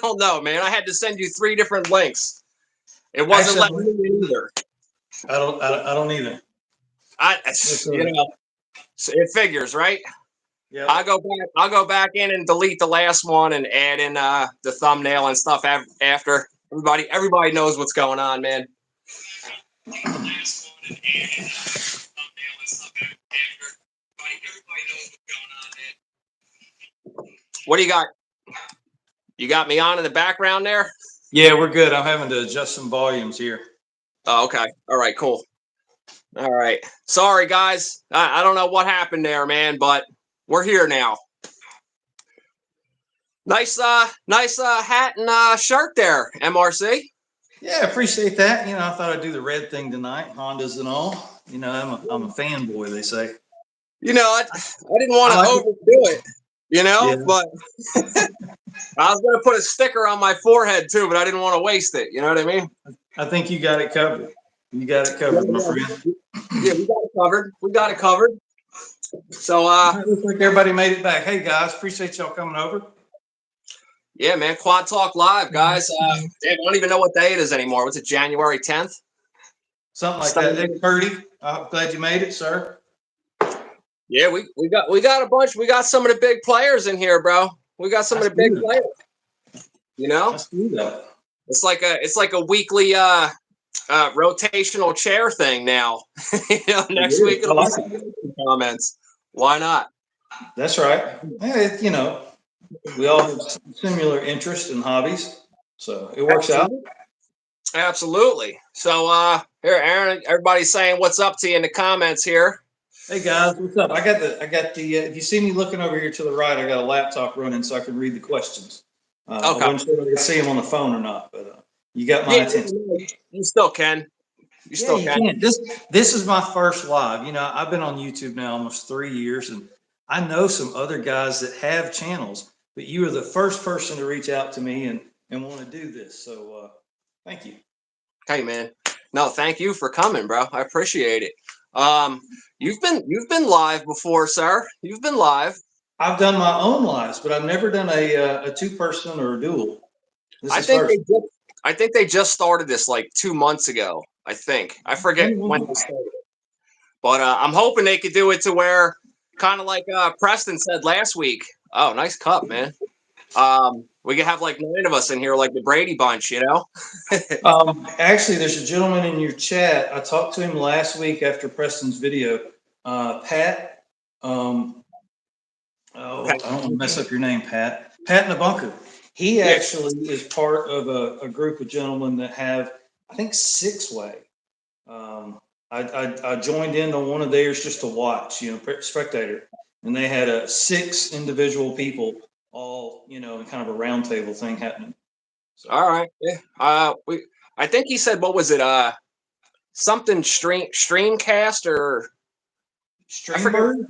don't know, man. I had to send you 3 different links. It wasn't Actually, letting me in either. I don't either. So it figures, right? Yeah. I'll go back in and delete the last one and add in the thumbnail and stuff after. Everybody knows what's going on, man. What do you got? You got me on in the background there? Yeah, we're good. I'm having to adjust some volumes here. Oh, okay. All right, cool. All right. Sorry, guys. I don't know what happened there, man, but we're here now. Nice hat and shirt there, MRC. Yeah, appreciate that. You know, I thought I'd do the red thing tonight, Hondas and all. You know, I'm a fanboy, they say. You know, I didn't want to overdo it, you know, Yeah. but I was going to put a sticker on my forehead too, but I didn't want to waste it. You know what I mean? I think you got it covered. You got it covered, my friend. Yeah, we got it covered. We got it covered. So, looks like everybody made it back. Hey, guys, appreciate y'all coming over. Yeah, man. Quad Talk Live, guys. I don't even know what day it is anymore. What's it, January 10th? Something like that. Hey, Purdy, I'm glad you made it, sir. Yeah, we got a bunch. We got some of the big players in here, bro. We got some of the big players. You know, let's do that. It's like a weekly rotational chair thing now. You know, next week it'll be some comments. Why not? That's right. Hey, you know, we all have similar interests and hobbies, so it works out. Absolutely. So here, Aaron, everybody's saying what's up to you in the comments here. Hey guys, what's up? I got the. If you see me looking over here to the right, I got a laptop running so I can read the questions. Okay. I wasn't sure if I could see them on the phone or not, but you got my attention. You still can. You still can. This is my first live. You know, I've been on YouTube now almost 3 years, and I know some other guys that have channels, but you are the first person to reach out to me and want to do this. So thank you. Hey man. No, thank you for coming, bro. I appreciate it. You've been live before, sir. You've been live. I've done my own lives, but I've never done a 2-person or a duel. I think they just started this like 2 months ago. I think. I forget when they started. But I'm hoping they could do it to where, kind of like Preston said last week. Oh, nice cup, man. We could have like 9 of us in here, like the Brady Bunch, you know? Actually, there's a gentleman in your chat. I talked to him last week after Preston's video. Pat. I don't want to mess up your name, Pat. Pat in the bunker. He actually is part of a group of gentlemen that have, I think, 6-way. I joined in on one of theirs just to watch, you know, spectator, and they had 6 individual people, all, you know, in kind of a round table thing happening. So. All right. Yeah. I think he said, what was it? Something Streamcast or Streambird?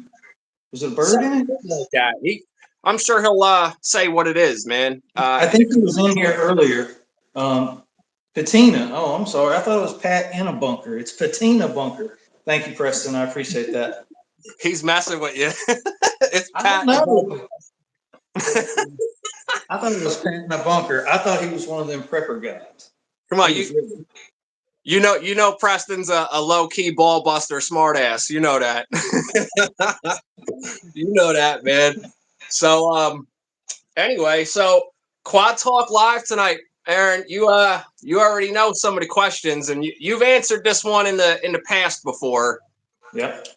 Was it a bird in it? Like that. I'm sure he'll say what it is, man. I think he was in here earlier. Patina. Oh, I'm sorry. I thought it was Pat in a bunker. It's Patina Bunker. Thank you, Preston. I appreciate that. He's messing with you. It's Pat. I don't know. I thought it was Pat in a bunker. I thought he was one of them prepper guys. Come on, you know Preston's a low-key ball buster smartass. You know that. You know that, man. So anyway, so Quad Talk Live tonight, Aaron. You already know some of the questions, and you've answered this one in the past before. Yep.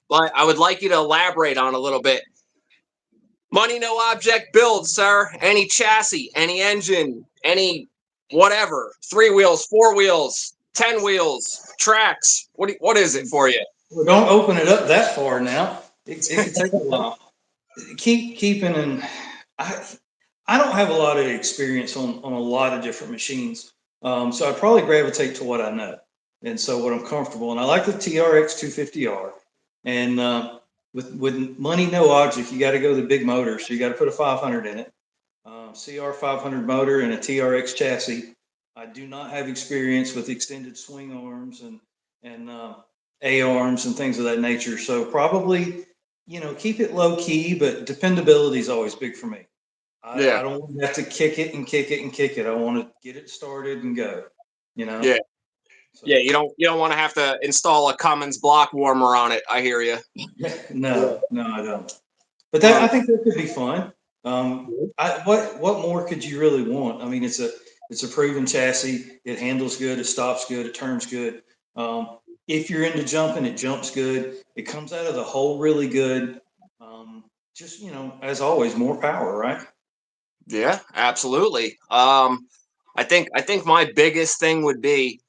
But I would like you to elaborate on a little bit. Money no object build, sir. Any chassis, any engine, any whatever. 3 wheels, 4 wheels, 10 wheels, tracks. What is it for you? Well, don't open it up that far now. It could take a while. Keeping in. I don't have a lot of experience on a lot of different machines, so I probably gravitate to what I know, and so what I'm comfortable. And I like the TRX 250R, and with money no object, you got to go the big motor, so you got to put a 500 in it. CR 500 motor and a TRX chassis. I do not have experience with extended swing arms and A-arms and things of that nature. So probably, you know, keep it low key, but dependability is always big for me. Yeah. I don't want to have to kick it and kick it and kick it. I want to get it started and go, you know? Yeah. So, Yeah. You don't want to have to install a Cummins block warmer on it. I hear you. no, I don't. But Well, I think that could be fun. What more could you really want? I mean, it's a proven chassis. It handles good. It stops good. It turns good. If you're into jumping, it jumps good. It comes out of the hole really good. Just as always, more power, right? yeah, absolutely. I think my biggest thing would be,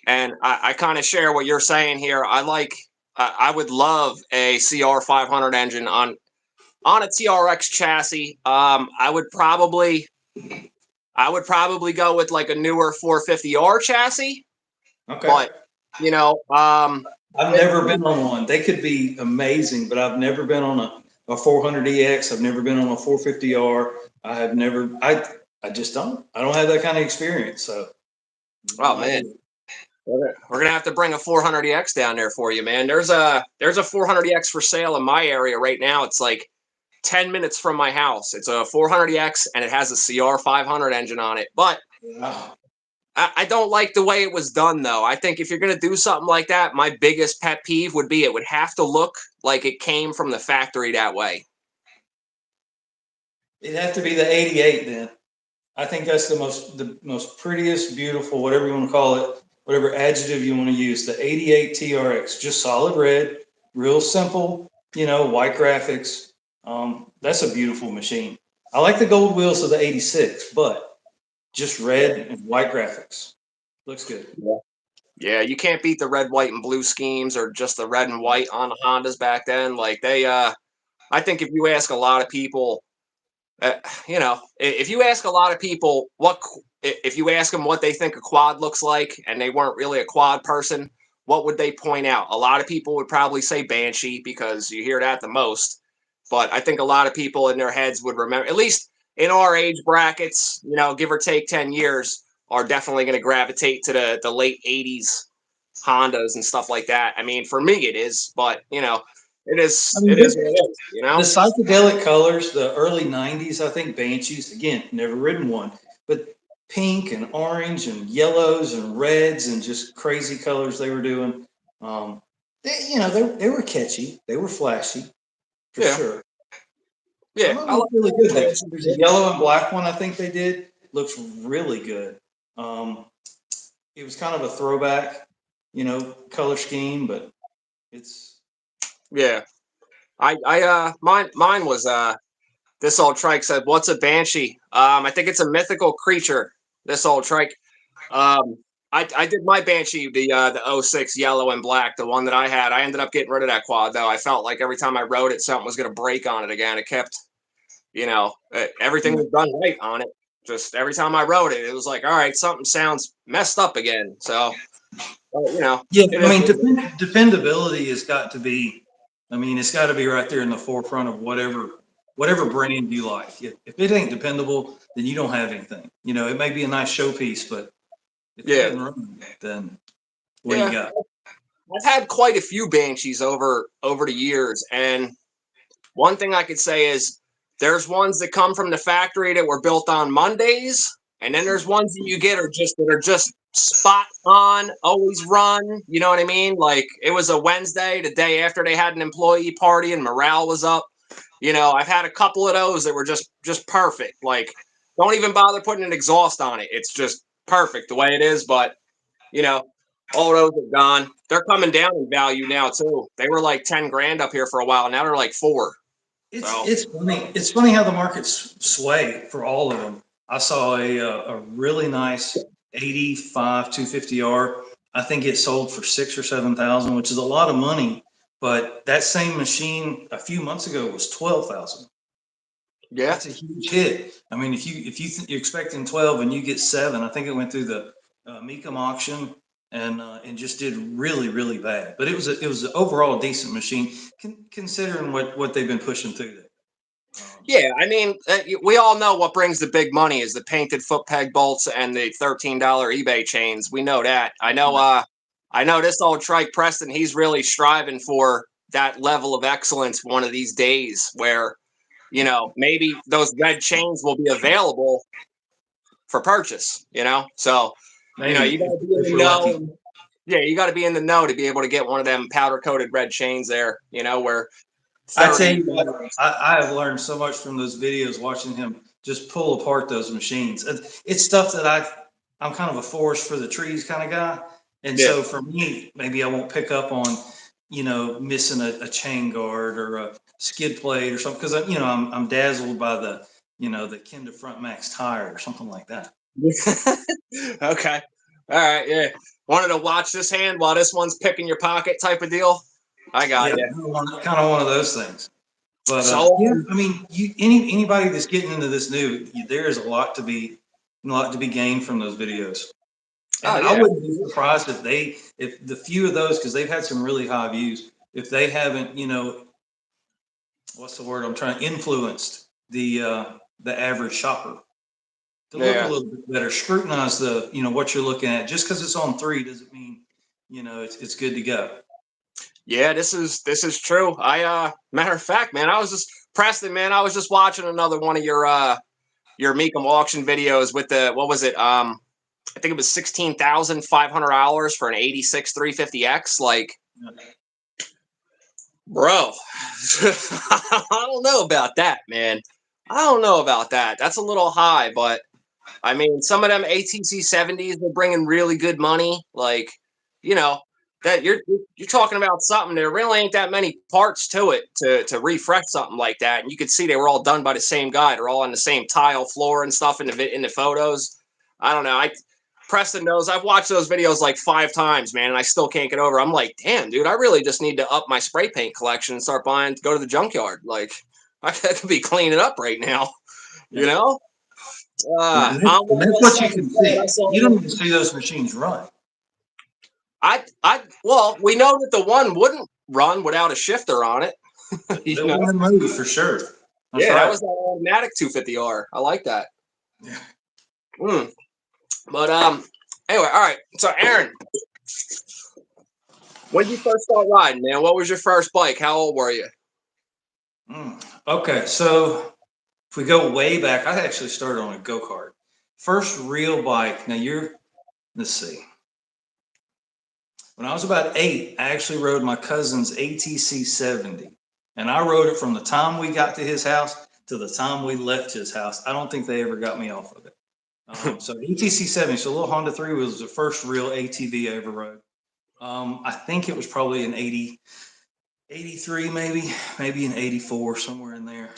and I kind of share what you're saying here. I would love a CR500 engine on a TRX chassis. I would probably go with like a newer 450R chassis, Okay. but you know, I've it- never been on one. They could be amazing, but I've never been on a 400EX. I've never been on a 450R. I have never. I just don't. I don't have that kind of experience. So oh no man, idea. we're gonna have to bring a 400EX down there for you, man. There's a 400EX for sale in my area right now. It's like 10 minutes from my house. It's a 400EX and it has a CR500 engine on it. But Wow. I don't like the way it was done, though. I think if you're going to do something like that, my biggest pet peeve would be it would have to look like it came from the factory that way. It'd have to be the 88 then. I think that's the most prettiest, beautiful, whatever you want to call it, whatever adjective you want to use. The 88 TRX, just solid red, real simple, white graphics. That's a beautiful machine. I like the gold wheels of the 86, but just red and white graphics. Looks good. Yeah. Yeah, you can't beat the red, white, and blue schemes or just the red and white on the Hondas back then. Like I think if you ask a lot of people, if you ask a lot of people if you ask them what they think a quad looks like and they weren't really a quad person, what would they point out? A lot of people would probably say Banshee because you hear that the most. But I think a lot of people in their heads would remember, at least in our age brackets, give or take 10 years, are definitely going to gravitate to the late 80s Hondas and stuff like that. I mean, for me, it is, but, it I is, mean, it is what it is. the psychedelic colors, the early 90s, I think Banshees, again, never ridden one, but pink and orange and yellows and reds and just crazy colors they were doing. They were catchy. They were flashy for Yeah. sure. Yeah. Some of I them like look really good. that. There's a yellow and black one I think they did. Looks really good. Um, it was kind of a throwback, color scheme, but it's Yeah. Mine was, this old trike said, "What's a banshee?" I think it's a mythical creature. This old trike. Um, I did my banshee, the '06 yellow and black, the one that I had. I ended up getting rid of that quad though. I felt like every time I rode it, something was going to break on it again. It kept, everything was done right on it. Just every time I rode it, it was like, all right, something sounds messed up again. So, yeah. it I is. mean, dependability has got to be. I mean, it's got to be right there in the forefront of whatever brand you like. If it ain't dependable, then you don't have anything. It may be a nice showpiece, but if it Yeah, doesn't run, then what do you yeah. got? I've had quite a few banshees over the years, and one thing I could say is there's ones that come from the factory that were built on Mondays, and then there's ones that you get that are just spot on, always run. You know what I mean? Like it was a Wednesday, the day after they had an employee party and morale was up. I've had a couple of those that were just perfect. Like don't even bother putting an exhaust on it. It's just perfect the way it is, but you know, all those are gone. They're coming down in value now too. They were like 10 grand up here for a while. Now they're like 4. So It's funny. It's funny how the markets sway for all of them. I saw a really nice 85 250R. I think it sold for 6 or 7 thousand, which is a lot of money. But that same machine a few months ago was 12,000. yeah, That's a huge hit. I mean, you're expecting 12 and you get 7, I think it went through the Mecum auction and just did really really bad. But it was an overall decent machine considering what they've been pushing through there. yeah. I mean, we all know what brings the big money is the painted foot peg bolts and the $13 eBay chains. We know that. I know. I know this old trike Preston. He's really striving for that level of excellence one of these days, where maybe those red chains will be available for purchase, So, Maybe you got to be in if the we're lucky. know. Yeah, you got to be in the know to be able to get one of them powder coated red chains there, where I tell 30. you what, I have learned so much from those videos watching him just pull apart those machines. It's stuff that I'm kind of a forest for the trees kind of guy. And Yeah. so for me, maybe I won't pick up on, missing a chain guard or a skid plate or something. Cause I'm dazzled by the Kenda Front Max tire or something like that. Okay. All right. Yeah. Wanted to watch this hand while this one's picking your pocket type of deal. I got Yeah, you. kind of one of those things. But So, I mean, anybody that's getting into this new, there is a lot to be gained from those videos. And oh I yeah. wouldn't be surprised if the few of those, because they've had some really high views, if they haven't, what's the word I'm trying, influenced the average shopper to look a Yeah. little bit better, scrutinize what you're looking at. Just because it's on 3 doesn't mean it's good to go. Yeah, this is true. Matter of fact, man, I was just Preston, man. I was just watching another one of your Mecum auction videos with what was it? I think it was $16,500 for an '86 350X. Like, bro, I don't know about that, man. I don't know about that. That's a little high, but I mean, some of them ATC 70s are bringing really good money. Like, that you're talking about something. There really ain't that many parts to it to refresh something like that. And you could see they were all done by the same guy. They're all on the same tile floor and stuff in the photos. I don't know. Preston knows I've watched those videos like 5 times, man, and I still can't get over. I'm like, damn, dude, I really just need to up my spray paint collection and start go to the junkyard. Like, I could be cleaning up right now, you know? And that's what you can see. You don't even see those machines run. Well, we know that the one wouldn't run without a shifter on it. It wouldn't move for sure. That's right. That was that automatic 250R. I like that. Yeah. But anyway, all right. So Aaron, when did you first start riding, man? What was your first bike? How old were you? Okay, so if we go way back, I actually started on a go-kart. First real bike. Now let's see. When I was about 8, I actually rode my cousin's ATC 70. And I rode it from the time we got to his house to the time we left his house. I don't think they ever got me off of it. So ATC 70, so a little Honda 3 was the first real ATV I ever rode. I think it was probably an 83, maybe an 84, somewhere in there.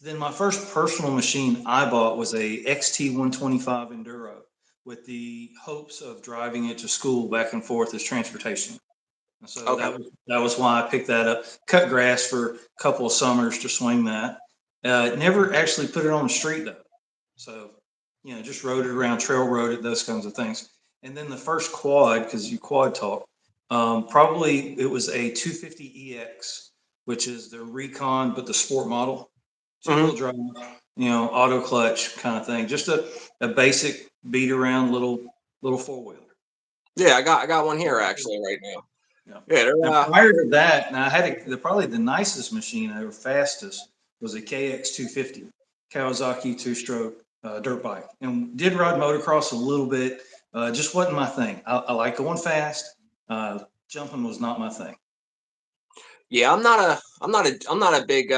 Then my first personal machine I bought was a XT 125 Enduro with the hopes of driving it to school back and forth as transportation. And so that was why I picked that up. Cut grass for a couple of summers to swing that. Never actually put it on the street though. So, just rode it around, trail rode it, those kinds of things. And then the first quad, because you quad talk, probably it was a 250EX, which is the Recon, but the sport model. 2-wheel drive, auto clutch kind of thing. Just a basic beat around little 4-wheeler. Yeah, I got one here actually right now. Yeah. Prior to that, now I had probably the nicest machine ever, fastest, was a KX250 Kawasaki 2-stroke dirt bike, and did ride motocross a little bit. Just wasn't my thing. I like going fast. Jumping was not my thing. Yeah, I'm not a big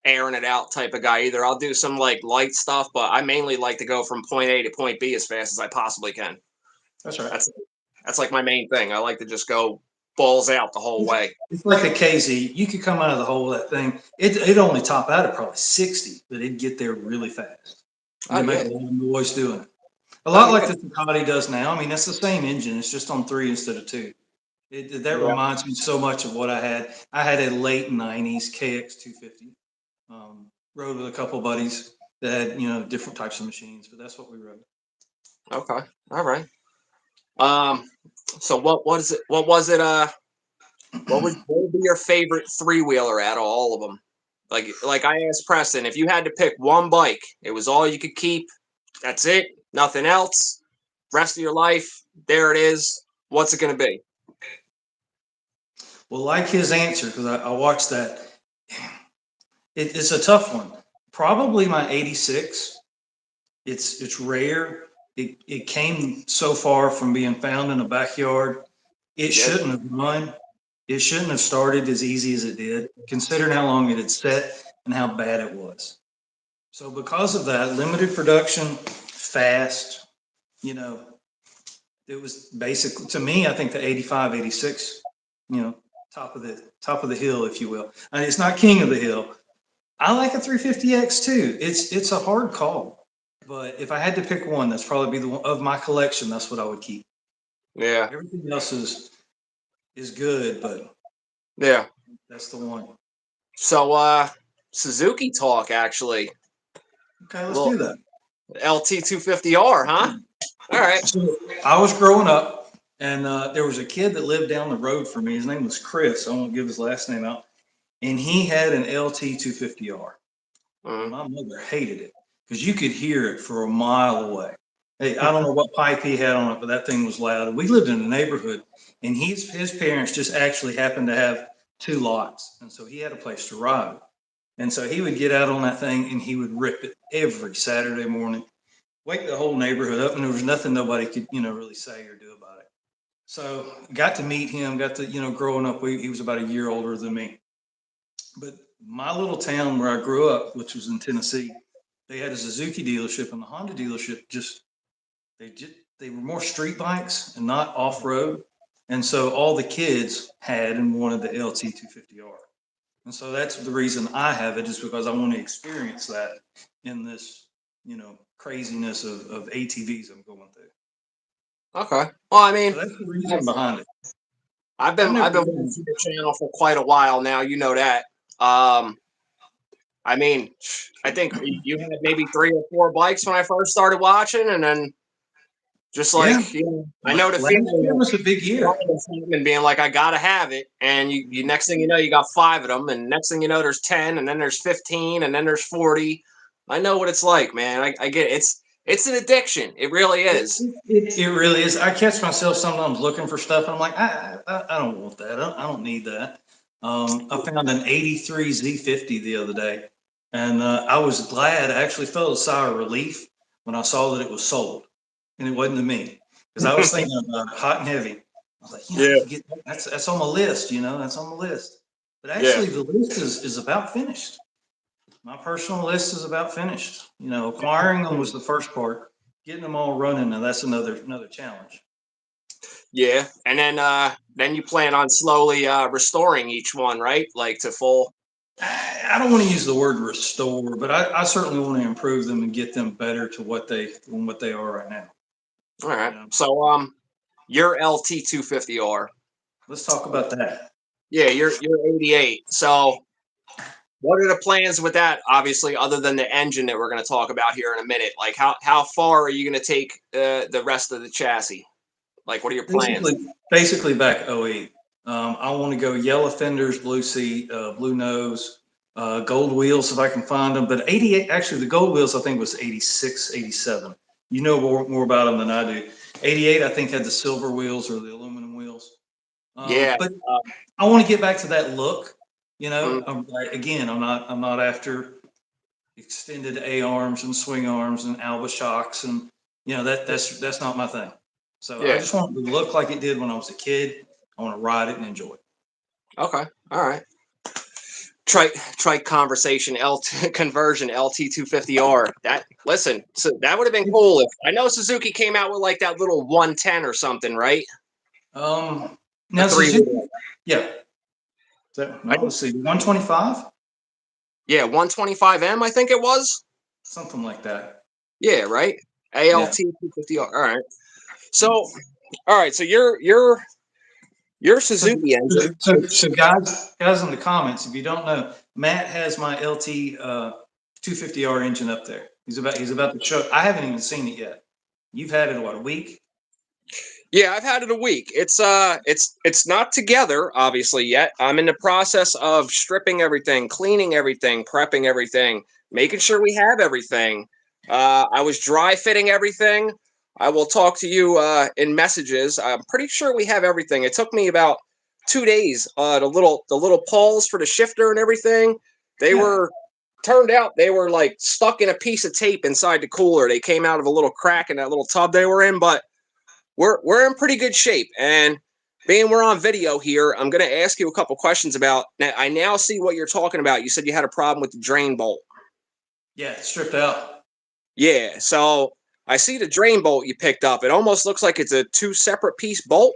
airing it out type of guy either. I'll do some like light stuff, but I mainly like to go from point A to point B as fast as I possibly can. That's right. That's like my main thing. I like to just go balls out the whole way. It's like a KZ. You could come out of the hole of that thing. It only top out at probably 60, but it'd get there really fast. It make a lot of noise doing it. A lot like the Ducati does now. I mean, that's the same engine. It's just on 3 instead of 2. That reminds me so much of what I had. I had a late 90s KX250. Rode with a couple buddies that had, different types of machines, but that's what we rode. Okay. All right. So what was it? What would be your favorite 3-wheeler out of all of them? Like I asked Preston, if you had to pick one bike, it was all you could keep. That's it. Nothing else. Rest of your life, there it is. What's it going to be? Well, like his answer, because I watched that. It's a tough one. Probably my 86. It's rare. It came so far from being found in a backyard. It shouldn't have run. It shouldn't have started as easy as it did, considering how long it had set and how bad it was. So because of that, limited production, fast, you know, it was basically, to me, I think the 85, 86, you know, top of the hill, if you will. And it's not king of the hill. I like a 350X too. It's a hard call, but if I had to pick one, that's probably be the one of my collection. That's what I would keep. Yeah. Everything else is good, but Yeah. that's the one. So Suzuki talk actually. Okay, let's do that. LT 250R, huh? All right. So I was growing up, and there was a kid that lived down the road from me. His name was Chris. I won't give his last name out. And he had an LT 250R. Mm. My mother hated it because you could hear it for a mile away. Hey, I don't know what pipe he had on it, but that thing was loud. We lived in a neighborhood, and his parents just actually happened to have 2 lots, and so he had a place to ride. And so he would get out on that thing, and he would rip it every Saturday morning, wake the whole neighborhood up, and there was nothing nobody could, really say or do about it. So got to meet him, got to, growing up, he was about a year older than me. But my little town where I grew up, which was in Tennessee, they had a Suzuki dealership, and the Honda dealership they were more street bikes and not off road. And so all the kids had and wanted the LT 250R. And so that's the reason I have it, is because I want to experience that in this, craziness of ATVs I'm going through. Okay. Well, I mean, So that's the reason behind it. I've been watching your channel for quite a while now. You know that. I mean, I think you had maybe 3 or 4 bikes when I first started watching, and then just like I know the feeling. It was a big year. And being like, I gotta have it, and you next thing you know, you got 5 of them, and next thing you know, there's 10, and then there's 15, and then there's 40. I know what it's like, man. I get it. It's an addiction. It really is. It really is. I catch myself sometimes looking for stuff, and I'm like, I don't want that. I don't need that. I found an 83 Z50 the other day, and I was glad. I actually felt a sigh of relief when I saw that it was sold, and it wasn't to me, because I was thinking about Hot and Heavy. I was like, that's on my list. That's on the list. But actually, the list is about finished. My personal list is about finished. Acquiring them was the first part. Getting them all running, now that's another challenge. Yeah, and then you plan on slowly restoring each one, right? Like to full. I don't want to use the word restore, but I certainly want to improve them and get them better to what they are right now. All right. So your LT 250R. Let's talk about that. Yeah, you're 88. So what are the plans with that? Obviously, other than the engine that we're going to talk about here in a minute, like how far are you going to take the rest of the chassis? Like, what are your plans? Basically back 08. I want to go yellow fenders, blue seat, blue nose, gold wheels if I can find them. But 88, actually, the gold wheels I think was 86, 87. You know more about them than I do. 88, I think, had the silver wheels or the aluminum wheels. But I want to get back to that look. Again, I'm not after extended A arms and swing arms and Alba shocks, and that's not my thing. So I just want it to look like it did when I was a kid. I want to ride it and enjoy it. Okay, all right. Trike conversation conversion LT 250R. So that would have been cool if I know Suzuki came out with like that little 110 or something, right? Now Suzuki, yeah. Let's see, 125. Yeah, 125M, I think it was. Something like that. Yeah, right. ALT 250R. All right. So, all right. So your Suzuki engine. So guys in the comments, if you don't know, Matt has my LT 250R engine up there. He's about to show. I haven't even seen it yet. You've had it a week? Yeah, I've had it a week. It's not together obviously yet. I'm in the process of stripping everything, cleaning everything, prepping everything, making sure we have everything. I was dry fitting everything. I will talk to you in messages. I'm pretty sure we have everything. It took me about 2 days. The little pulls for the shifter and everything, they were turned out they were like stuck in a piece of tape inside the cooler. They came out of a little crack in that little tub they were in, but we're in pretty good shape. And being we're on video here, I'm going to ask you a couple questions about. Now, I now see what you're talking about. You said you had a problem with the drain bolt. Yeah, it's stripped out. Yeah, so I see the drain bolt you picked up. It almost looks like it's a two separate piece bolt.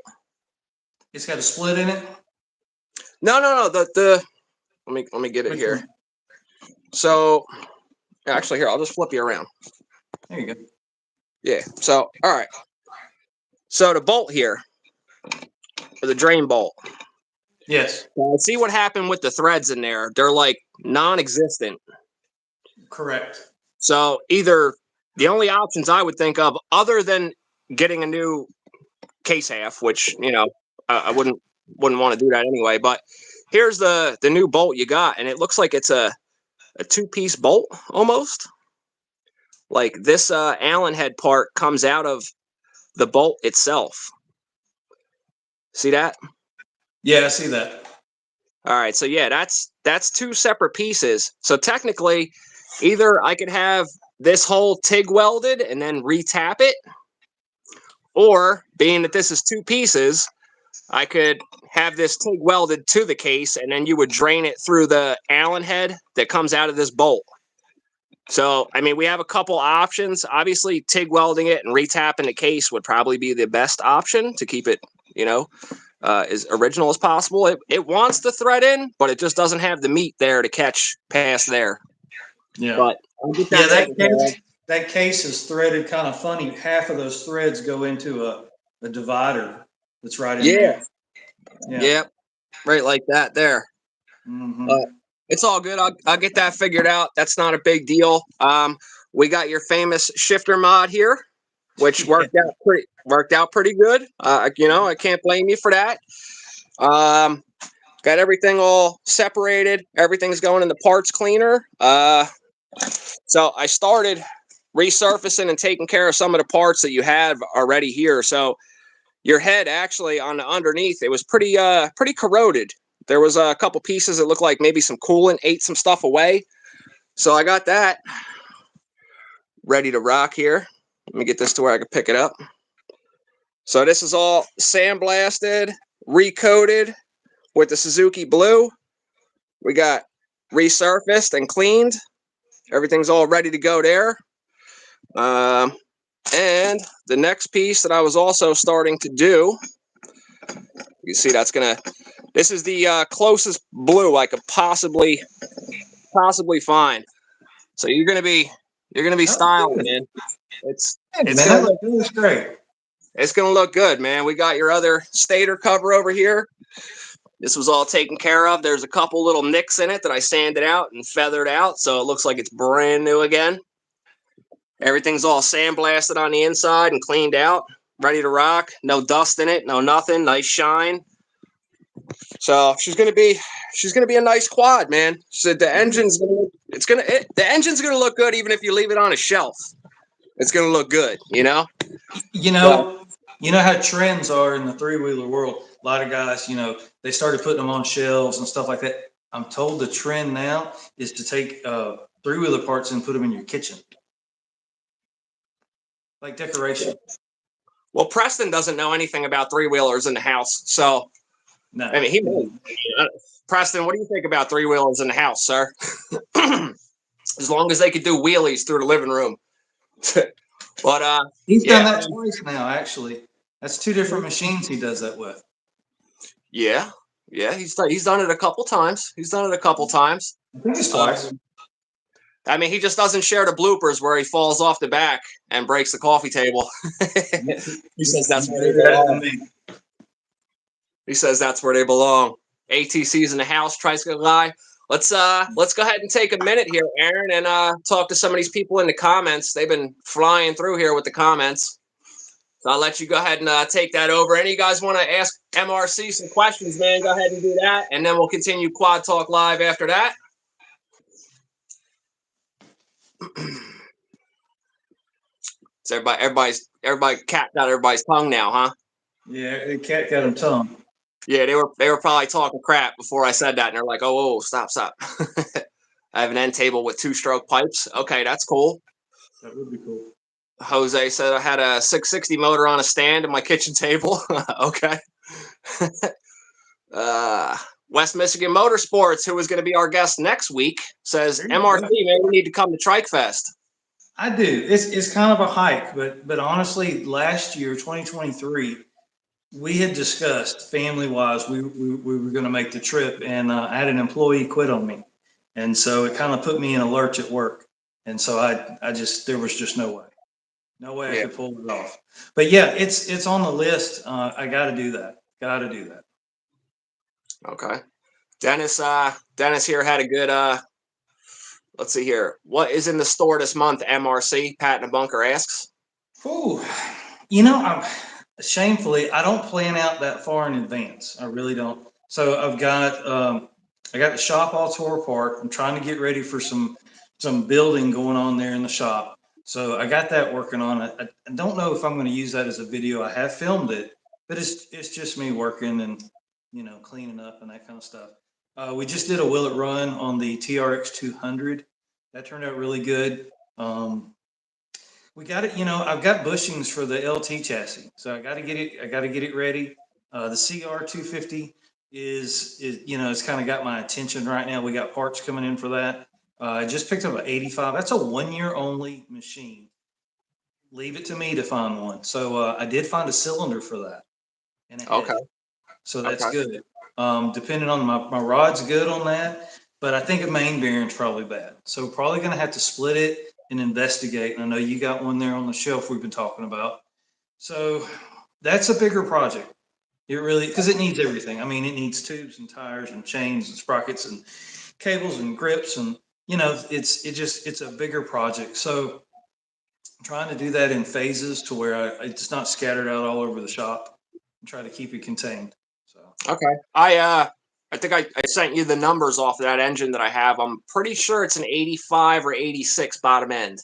It's got a split in it. No. The let me get it here. So actually, here I'll just flip you around. There you go. Yeah. So all right. So the bolt here, the drain bolt. Yes. See what happened with the threads in there? They're like non-existent. Correct. So either the only options I would think of, other than getting a new case half, which I wouldn't want to do that anyway. But here's the new bolt you got, and it looks like it's a two-piece bolt almost. Like this Allen head part comes out of the bolt itself. See that? Yeah, I see that. All right, so yeah, that's two separate pieces. So technically, either I could have this hole TIG welded and then retap it, or being that this is two pieces, I could have this TIG welded to the case, and then you would drain it through the Allen head that comes out of this bolt. So, I mean, we have a couple options. Obviously, TIG welding it and retapping the case would probably be the best option to keep it, as original as possible. It wants the thread in, but it just doesn't have the meat there to catch past there. Yeah. But that case is threaded kind of funny. Half of those threads go into a divider that's right in there. Yeah. Yep. Right like that there. Mm-hmm. It's all good. I'll get that figured out. That's not a big deal. We got your famous shifter mod here, which worked out pretty good. I can't blame you for that. Got everything all separated. Everything's going in the parts cleaner. So I started resurfacing and taking care of some of the parts that you have already here. So your head actually on the underneath, it was pretty corroded. There was a couple pieces that looked like maybe some coolant ate some stuff away. So I got that ready to rock here. Let me get this to where I can pick it up. So this is all sandblasted, recoated with the Suzuki Blue. We got resurfaced and cleaned. Everything's all ready to go there. And the next piece that I was also starting to do, you see this is the closest blue I could possibly find. So you're gonna be styling, man. It's great. It's gonna look good, man. We got your other stator cover over here. This was all taken care of. There's a couple little nicks in it that I sanded out and feathered out, so it looks like it's brand new again. Everything's all sandblasted on the inside and cleaned out, ready to rock. No dust in it, no nothing. Nice shine. So she's gonna be a nice quad, man. She said the engine's gonna look good even if you leave it on a shelf. It's gonna look good, You know how trends are in the three-wheeler world. A lot of guys, they started putting them on shelves and stuff like that. I'm told the trend now is to take three-wheeler parts and put them in your kitchen, like decoration. Well, Preston doesn't know anything about three-wheelers in the house, so no. I mean, Preston, what do you think about three-wheelers in the house, sir? As long as they could do wheelies through the living room. But he's done that twice now, actually. That's two different machines he does that with. Yeah, he's done it a couple times. I think it's twice. I mean, he just doesn't share the bloopers where he falls off the back and breaks the coffee table. He says that's where they belong. He says that's where they belong. ATC's in the house, Tricycle Guy. Let's go ahead and take a minute here, Aaron, and talk to some of these people in the comments. They've been flying through here with the comments. So I'll let you go ahead and take that over. Any of you guys want to ask MRC some questions, man, go ahead and do that. And then we'll continue Quad Talk Live after that. So everybody cat got everybody's tongue now, huh? Yeah, the cat got him tongue. Yeah, they were probably talking crap before I said that, and they're like, "Oh, stop." I have an end table with 2-stroke pipes. Okay, that's cool. That would be cool. Jose said I had a 660 motor on a stand at my kitchen table. Okay. West Michigan Motorsports, who is going to be our guest next week, says MRC, man, we need to come to Trike Fest. I do. It's kind of a hike, but honestly, last year, 2023, we had discussed family wise, we were going to make the trip, and I had an employee quit on me, and so it kind of put me in a lurch at work, and so I just there was just no way I could pull it off. But yeah, it's on the list. I got to do that. Got to do that. Okay. Dennis here had a good let's see here. What is in the store this month, MRC? Pat in the bunker asks. Ooh, shamefully, I don't plan out that far in advance. I really don't. So I've got the shop all tore apart. I'm trying to get ready for some building going on there in the shop. So I got that working on it. I don't know if I'm going to use that as a video. I have filmed it, but it's just me working and cleaning up and that kind of stuff. We just did a Will It Run on the TRX 200. That turned out really good. We got it. I've got bushings for the LT chassis, so I got to get it ready. The CR 250 is it's kind of got my attention right now. We got parts coming in for that. I just picked up an 85. That's a 1 year only machine. Leave it to me to find one. So I did find a cylinder for that. And okay. So that's good. Depending on my rod's good on that, but I think a main bearing's probably bad. So probably going to have to split it and investigate. And I know you got one there on the shelf we've been talking about. So that's a bigger project. It really, because it needs everything. I mean, it needs tubes and tires and chains and sprockets and cables and grips, and it's a bigger project. So I'm trying to do that in phases to where it's not scattered out all over the shop and try to keep it contained. So okay, I think I sent you the numbers off of that engine that I have. I'm pretty sure it's an 85 or 86 bottom end.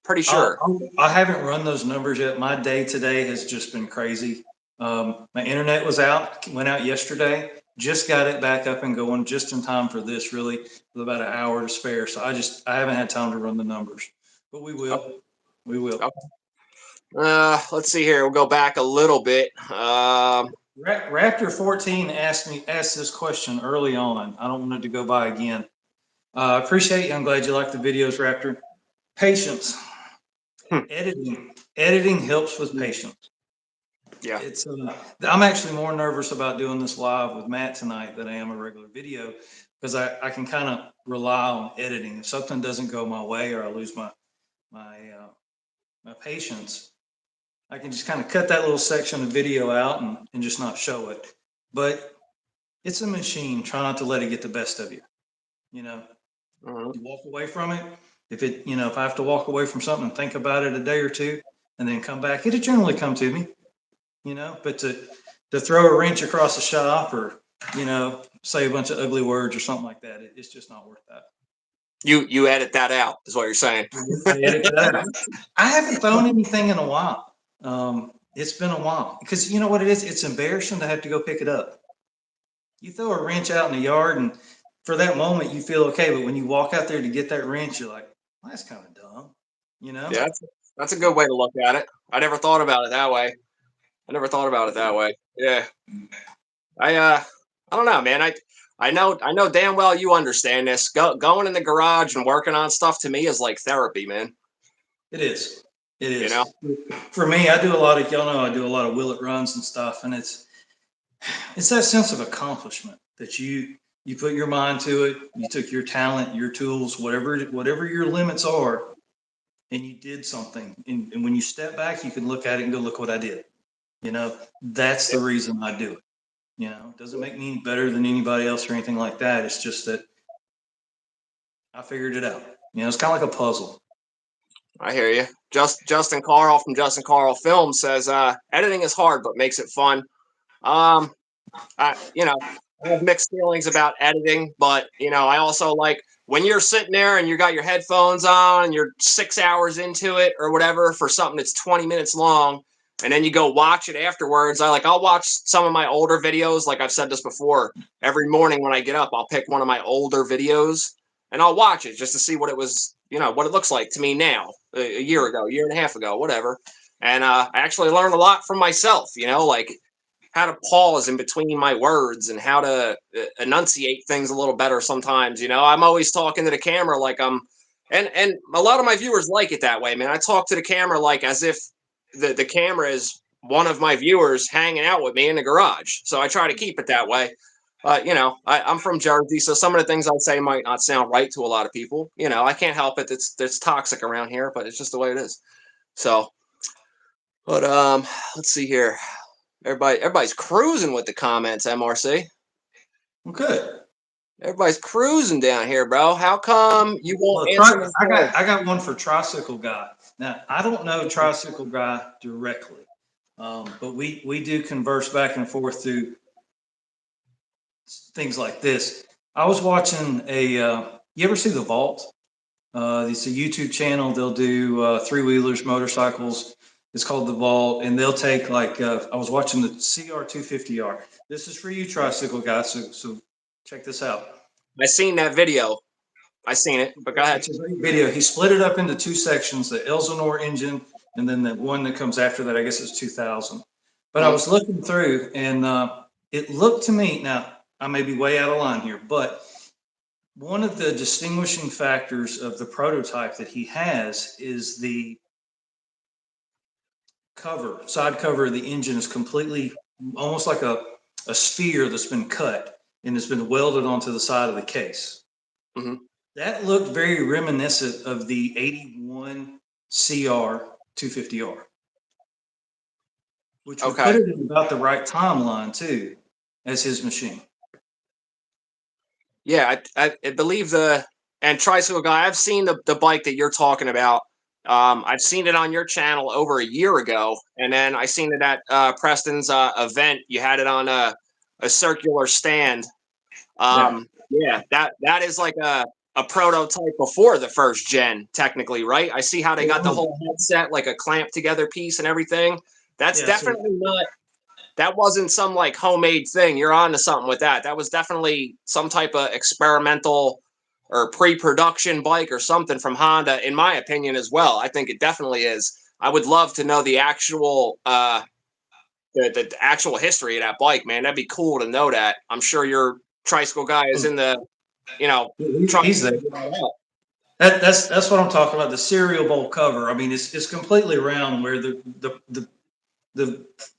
Pretty sure. I haven't run those numbers yet. My day today has just been crazy. My internet went out yesterday. Just got it back up and going just in time for this, really, with about an hour to spare. So I haven't had time to run the numbers, but we will. Okay. We will. Okay. Let's see here. We'll go back a little bit. Raptor 14 asked this question early on. I don't want it to go by again. Appreciate you. I'm glad you like the videos, Raptor. Patience. Editing helps with patience. Yeah. I'm actually more nervous about doing this live with Matt tonight than I am a regular video, because I can kind of rely on editing. If something doesn't go my way or I lose my patience, I can just kind of cut that little section of video out and just not show it. But it's a machine. Try not to let it get the best of you. You walk away from it. If I have to walk away from something and think about it a day or two and then come back, it'll generally come to me. But to throw a wrench across the shop or say a bunch of ugly words or something like that, it's just not worth that. You edit that out, is what you're saying. I edit that out. I haven't thrown anything in a while. It's been a while, because you know what it is? It's embarrassing to have to go pick it up. You throw a wrench out in the yard, and for that moment you feel okay, but when you walk out there to get that wrench, you're like, well, that's kind of dumb, Yeah, that's a good way to look at it. I never thought about it that way. Yeah. I don't know, man. I know damn well you understand this. Going in the garage and working on stuff to me is like therapy, man. It is. For me, I do a lot of Will It Runs and stuff, and it's that sense of accomplishment that you put your mind to it. You took your talent, your tools, whatever your limits are, and you did something. And when you step back, you can look at it and go, look what I did. That's the reason I do it. It doesn't make me better than anybody else or anything like that. It's just that I figured it out. It's kind of like a puzzle. I hear you. Justin Carl from Justin Carl Film says, editing is hard, but makes it fun. I have mixed feelings about editing, but I also like when you're sitting there and you got your headphones on and you're 6 hours into it or whatever for something that's 20 minutes long, and then you go watch it afterwards. I'll watch some of my older videos. Like I've said this before, every morning when I get up, I'll pick one of my older videos and I'll watch it just to see what it was, what it looks like to me now, a year ago, year and a half ago, whatever. And I actually learned a lot from myself, like how to pause in between my words and how to enunciate things a little better sometimes. I'm always talking to the camera like and a lot of my viewers like it that way, man. I talk to the camera like as if the camera is one of my viewers hanging out with me in the garage. So I try to keep it that way. But I'm from Jersey, so some of the things I say might not sound right to a lot of people. I can't help it. It's toxic around here, but it's just the way it is. So, but let's see here. Everybody's cruising with the comments, MRC. Good. Everybody's cruising down here, bro. How come you won't answer? I got one for Tricycle Guy. Now, I don't know Tricycle Guy directly, but we do converse back and forth through things like this. I was watching you ever see The Vault? It's a YouTube channel. They'll do three-wheelers, motorcycles. It's called The Vault, and they'll take I was watching the CR250R. This is for you, Tricycle Guy, so check this out. I seen that video. I seen it, but go ahead. It's a great video. He split it up into two sections, the Elsinore engine, and then the one that comes after that, I guess it's 2000. But I was looking through, and it looked to me, now I may be way out of line here, but one of the distinguishing factors of the prototype that he has is the side cover of the engine is completely, almost like a sphere that's been cut and has been welded onto the side of the case. Mm-hmm. That looked very reminiscent of the 81 CR 250R, which would put it in about the right timeline too, as his machine. Yeah, I believe and Tricycle Guy, I've seen the bike that you're talking about. I've seen it on your channel over a year ago, and then I seen it at Preston's event. You had it on a circular stand. Yeah, that is like a prototype before the first gen, technically, right? I see how they got the whole headset, like a clamp together piece and everything. That's definitely not. That wasn't some like homemade thing. You're on to something with that. That was definitely some type of experimental or pre-production bike or something from Honda, in my opinion, as well. I think it definitely is. I would love to know the actual the actual history of that bike, man. That'd be cool to know that. I'm sure your Tricycle Guy is in the, he's there. That's what I'm talking about. The cereal bowl cover. I mean, it's completely round where the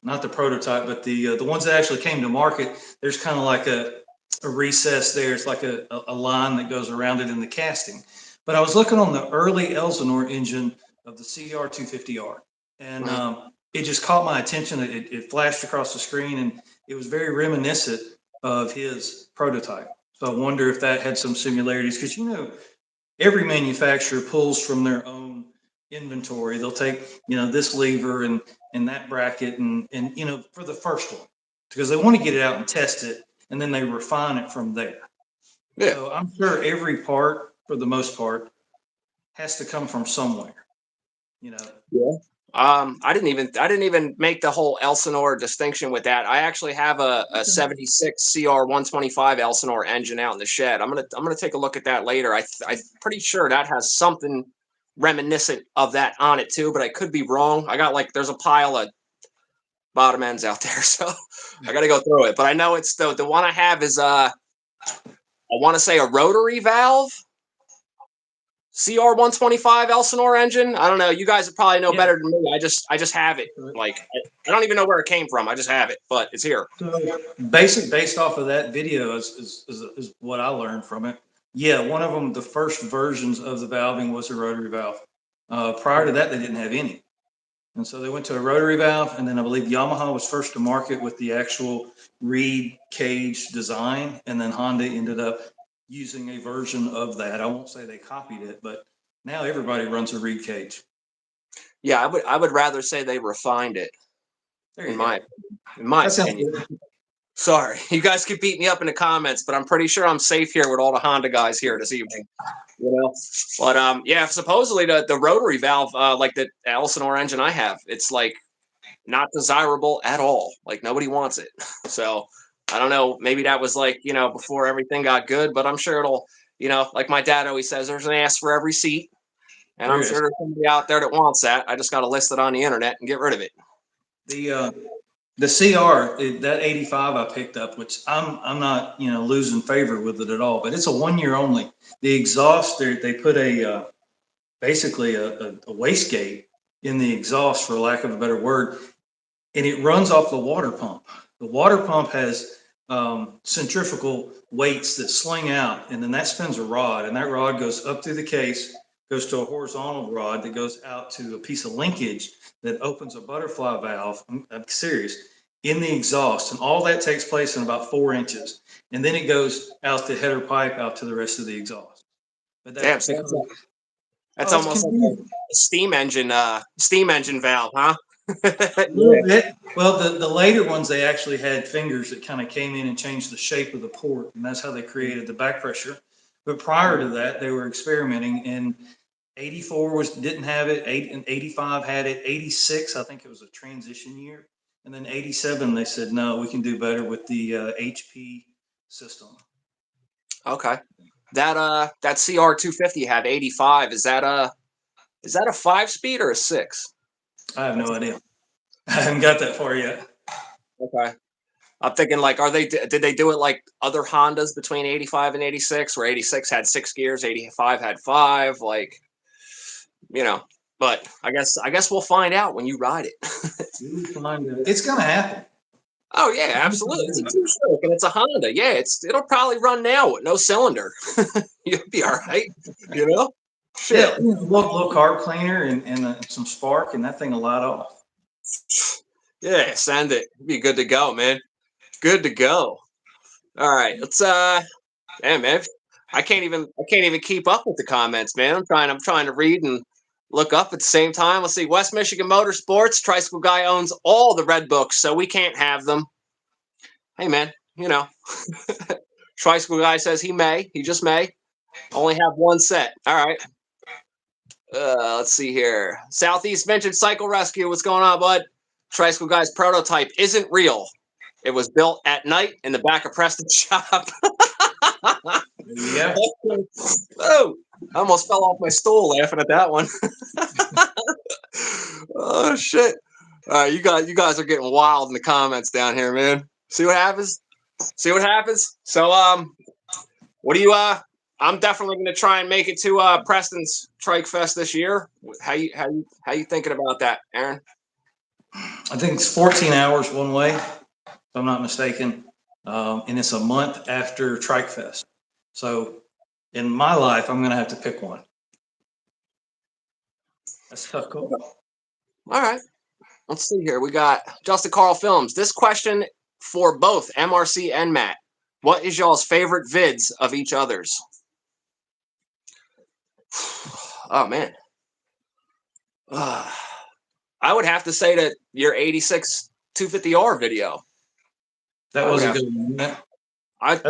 not the prototype, but the ones that actually came to market. There's kind of like a recess there. It's like a line that goes around it in the casting. But I was looking on the early Elsinore engine of the CR250R, and it just caught my attention. It flashed across the screen, and it was very reminiscent of his prototype. So I wonder if that had some similarities, because every manufacturer pulls from their own inventory. They'll take this lever and that bracket and for the first one, because they want to get it out and test it, and then they refine it from there. Yeah. So I'm sure every part, for the most part, has to come from somewhere. Yeah. I didn't even make the whole Elsinore distinction with that. I actually have a 76 CR 125 Elsinore engine out in the shed. I'm gonna take a look at that later. I'm pretty sure that has something reminiscent of that on it too, but I could be wrong. I got there's a pile of bottom ends out there, so I got to go through it. But I know it's the one I have is I want to say a rotary valve CR 125 Elsinore engine. I don't know. You guys probably know better than me. I just have it. I don't even know where it came from. I just have it, but it's here. So based off of that video is what I learned from it. Yeah, one of them, the first versions of the valving was a rotary valve. Prior to that, they didn't have any. And so they went to a rotary valve, and then I believe Yamaha was first to market with the actual reed cage design, and then Honda ended up using a version of that. I won't say they copied it, but now everybody runs a reed cage. Yeah, I would rather say they refined it. In my opinion. Sorry, you guys could beat me up in the comments, but I'm pretty sure I'm safe here with all the Honda guys here this evening. But yeah, supposedly the rotary valve, like the Elsinore engine I have, it's not desirable at all. Nobody wants it. So I don't know. Maybe that was before everything got good, but I'm sure you know, like my dad always says, there's an ass for every seat. And There I'm is. sure there's somebody out there that wants that. I just got to list it on the internet and get rid of it. The CR, that 85 I picked up, which I'm not, losing favor with it at all, but it's a 1 year only. The exhaust, they put basically a wastegate in the exhaust, for lack of a better word, and it runs off the water pump. The water pump has centrifugal weights that sling out, and then that spins a rod, and that rod goes up through the case, goes to a horizontal rod that goes out to a piece of linkage that opens a butterfly valve. I'm serious, in the exhaust, and all that takes place in about 4 inches, and then it goes out the header pipe out to the rest of the exhaust. But Damn, so that's almost like a steam engine valve, huh? A little bit. Well, the later ones, they actually had fingers that kind of came in and changed the shape of the port, and that's how they created the back pressure. But prior to that, they were experimenting. And 84 didn't have it. 85 had it. 86, I think it was a transition year, and then 87, they said no, we can do better with the HP system. Okay, that CR250 had 85. Is that a 5-speed or a 6? I have no idea. I haven't got that far yet. Okay. I'm thinking, like, did they do it like other Hondas between 85 and 86, where 86 had 6 gears, 85 had 5, like, but I guess we'll find out when you ride it. It's gonna happen. Oh yeah, absolutely. It's a two-stroke and it's a Honda. Yeah, it'll probably run now with no cylinder. You'll be all right, Shit. Yeah, little carb cleaner and some spark, and that thing will light off. Yeah, send it. Be good to go, man. Good to go. All right, let's man. I can't even keep up with the comments, man. I'm trying to read and look up at the same time. Let's see. West Michigan Motorsports, Tricycle Guy owns all the red books, so we can't have them. Hey, man, Tricycle Guy says he just may only have one set. All right. Let's see here. Southeast Vintage Cycle Rescue. What's going on, bud? Tricycle Guy's prototype isn't real. It was built at night in the back of Preston's shop. Yeah. Oh, I almost fell off my stool laughing at that one. Oh shit! All right, you guys are getting wild in the comments down here, man. See what happens. So, what do you? I'm definitely going to try and make it to Preston's Trike Fest this year. How you thinking about that, Aaron? I think it's 14 hours one way, if I'm not mistaken, and it's a month after Trike Fest. So, in my life, I'm going to have to pick one. That's a tough call. All right, let's see here. We got Justin Carl Films. This question for both MRC and Matt. What is y'all's favorite vids of each other's? Oh man, I would have to say that your 86 250R video. That was a good one. I live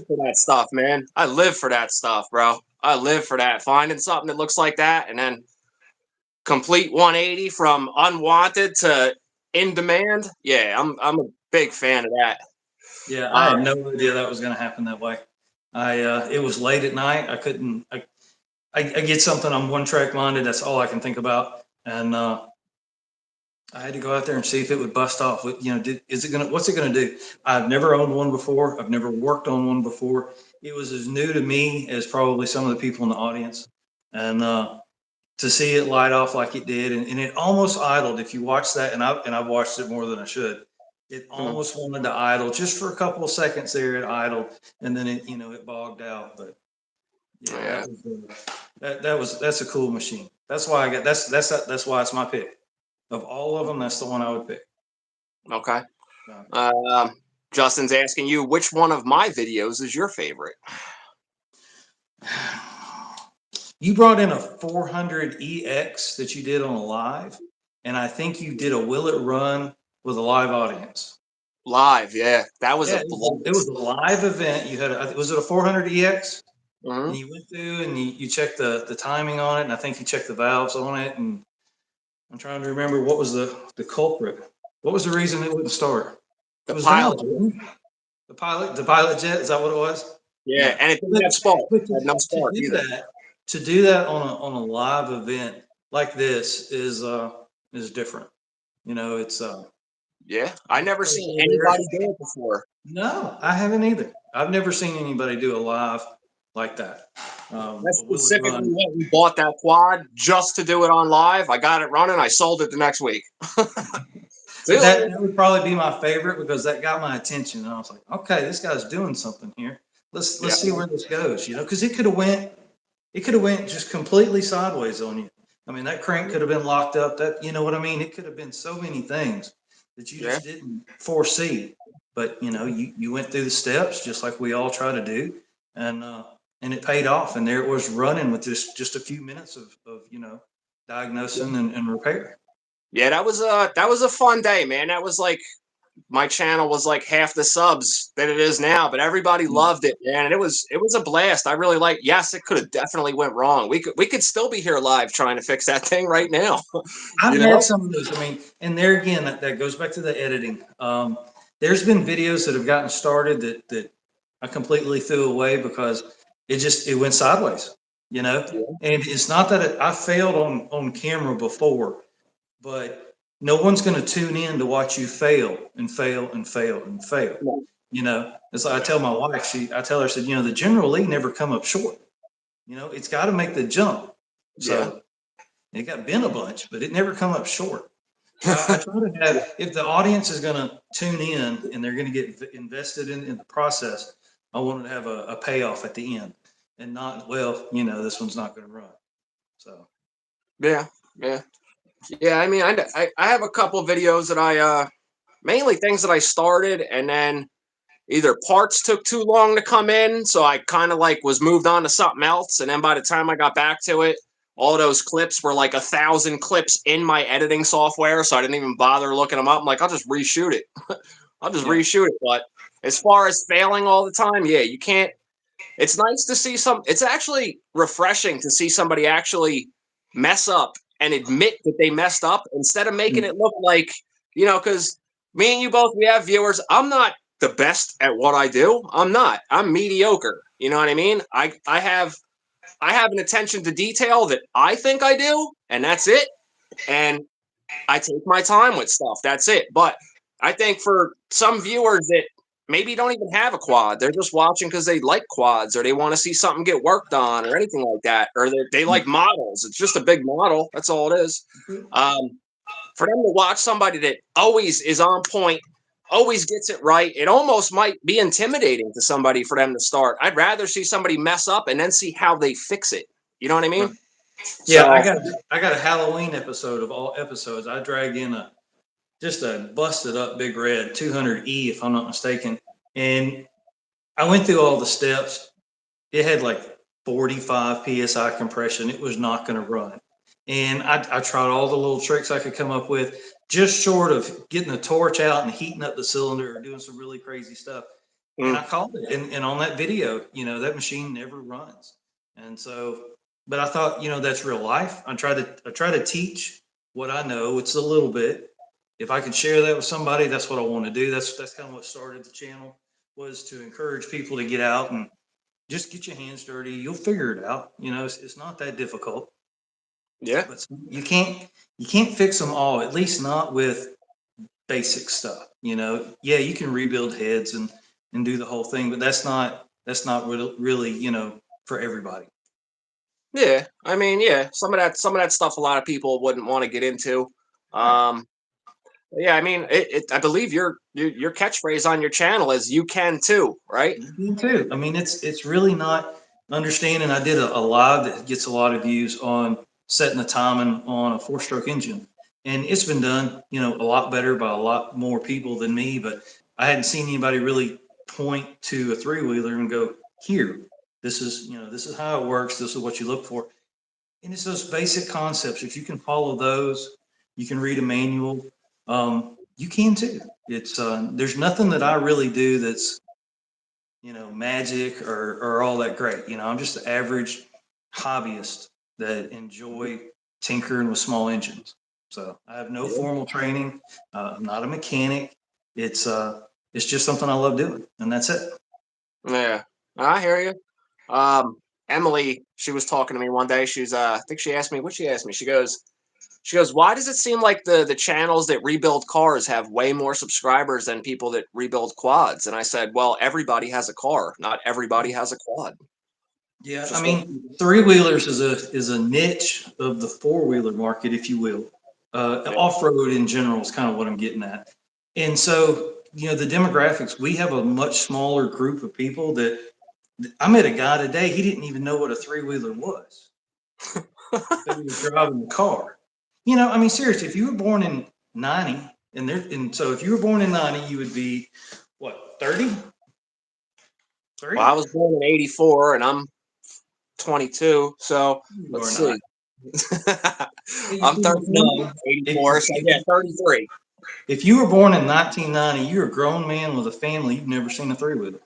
for that stuff, man. I live for that stuff, bro. I live for that. Finding something that looks like that and then complete 180 from unwanted to in demand. Yeah, I'm a big fan of that. Yeah, I had no idea that was going to happen that way. It was late at night. I couldn't. I get something. I'm one track minded. That's all I can think about. And I had to go out there and see if it would bust off. What's it gonna do? I've never owned one before. I've never worked on one before. It was as new to me as probably some of the people in the audience. And to see it light off like it did, and it almost idled. If you watch that, and I've watched it more than I should. It almost wanted to idle just for a couple of seconds there. It idled, and then it bogged out. But yeah, that's a cool machine. That's why that's why it's my pick. Of all of them, that's the one I would pick. Okay. Justin's asking you, which one of my videos is your favorite? You brought in a 400EX that you did on a live, and I think you did a Will It Run with a live audience. Live, yeah. That was it was a live event. You had was it a 400EX? Mm-hmm. And you went through and you checked the timing on it, and I think you checked the valves on it, and I'm trying to remember what was the culprit. What was the reason it wouldn't start? The pilot. The pilot jet, is that what it was? Yeah, Yeah. and it didn't have spark. But It had no to spark do either. that, on a live event like this is different. You know, it's Yeah, I never because seen they're there. anybody do it before. No, I haven't either. I've never seen anybody do a live like that. That's But will it specifically run? what we bought that quad just to do it on live. I got it running. I sold it the next week. See you later. That would probably be my favorite because that got my attention, and I was like, okay, this guy's doing something here. Yeah, Let's see where this goes. You know, because it could have went just completely sideways on you. I mean, that crank could have been locked up. That, you know what I mean? It could have been so many things that you yeah, just didn't foresee. But you know, you went through the steps just like we all try to do, and it paid off. And there it was running with just a few minutes of diagnosing and repair. yeah. That was a fun day, man. That was like my channel was like half the subs that it is now, but everybody loved it, man. And it was a blast. I really like. Yes, it could have definitely went wrong. We could still be here live trying to fix that thing right now. I've You had know? some of those. I mean, and there again, that goes back to the editing. There's been videos that have gotten started that I completely threw away because it went sideways, you know. Yeah. And it's not that I failed on camera before, but no one's going to tune in to watch you fail and fail and fail and fail. No. You know, as I tell my wife, I tell her, I said, you know, the General Lee never come up short. You know, it's got to make the jump. Yeah. So it got bent a bunch, but it never come up short. I try to have, if the audience is going to tune in and they're going to get invested in the process, I want to have a payoff at the end and not, well, you know, this one's not going to run. So, Yeah. Yeah. Yeah. I mean, I have a couple videos that I mainly things that I started and then either parts took too long to come in, so I kind of like was moved on to something else, and then by the time I got back to it, all those clips were like 1,000 clips in my editing software, so I didn't even bother looking them up. I'm like, I'll just reshoot it. I'll just yeah. reshoot it. But as far as failing all the time, yeah, you can't. It's nice to see some. It's actually refreshing to see somebody actually mess up and admit that they messed up instead of making Mm. it look like, because me and you both, we have viewers. I'm not the best at what I do. I'm not. I'm mediocre. You know what I mean? I have an attention to detail that I think I do, and that's it. And I take my time with stuff. That's it. But I think for some viewers that maybe don't even have a quad, they're just watching because they like quads or they want to see something get worked on or anything like that, or they like models. It's just a big model. That's all it is. Um, for them to watch somebody that always is on point, always gets it right, it almost might be intimidating to somebody for them to start. I'd rather see somebody mess up and then see how they fix it. You know what I mean? Yeah, So I got a Halloween episode of all episodes. I drag in just a busted up Big Red 200E, if I'm not mistaken. And I went through all the steps. It had like 45 psi compression. It was not going to run. And I tried all the little tricks I could come up with, just short of getting the torch out and heating up the cylinder or doing some really crazy stuff. And mm, I called it. And on that video, you know, that machine never runs. And so, but I thought, you know, that's real life. I try to teach what I know. It's a little bit. If I could share that with somebody, that's what I want to do. That's kind of what started the channel, was to encourage people to get out and just get your hands dirty. You'll figure it out. You know, it's not that difficult. yeah, But you can't fix them all. At least not with basic stuff. You know, yeah, you can rebuild heads and do the whole thing, but that's not really, you know, for everybody. yeah. I mean, yeah, some of that stuff a lot of people wouldn't want to get into. Right. Um, yeah, I mean, I believe your catchphrase on your channel is "you can too," right? Me too. I mean, it's really not understanding. I did a live that gets a lot of views on setting the timing on a four-stroke engine, and it's been done, you know, a lot better by a lot more people than me. But I hadn't seen anybody really point to a three-wheeler and go, "Here, this is, you know, this is how it works. This is what you look for." And it's those basic concepts. If you can follow those, you can read a manual. You can too. It's there's nothing that I really do that's, you know, magic or all that great. You know, I'm just an average hobbyist that enjoy tinkering with small engines. So I have no Yeah, formal training. I'm not a mechanic. It's It's just something I love doing, and that's it. Yeah, I hear you. Emily, she was talking to me one day. I think she asked me what she asked me. She goes, why does it seem like the channels that rebuild cars have way more subscribers than people that rebuild quads? And I said, well, everybody has a car. Not everybody has a quad. Yeah, I Just like, mean, three wheelers is a niche of the four wheeler market, if you will. Off road in general is kind of what I'm getting at. And so, the demographics, we have a much smaller group of people that I met a guy today. He didn't even know what a three wheeler was. But he was driving the car. I mean, seriously, if you were born in 90, and so if you were born in 90, you would be what, 30? well, I was born in '84 and I'm 22. So You let's are see. not. I'm 39, 84, so yeah, 33. If you were born in 1990, you're a grown man with a family. You've never seen a three wheeler.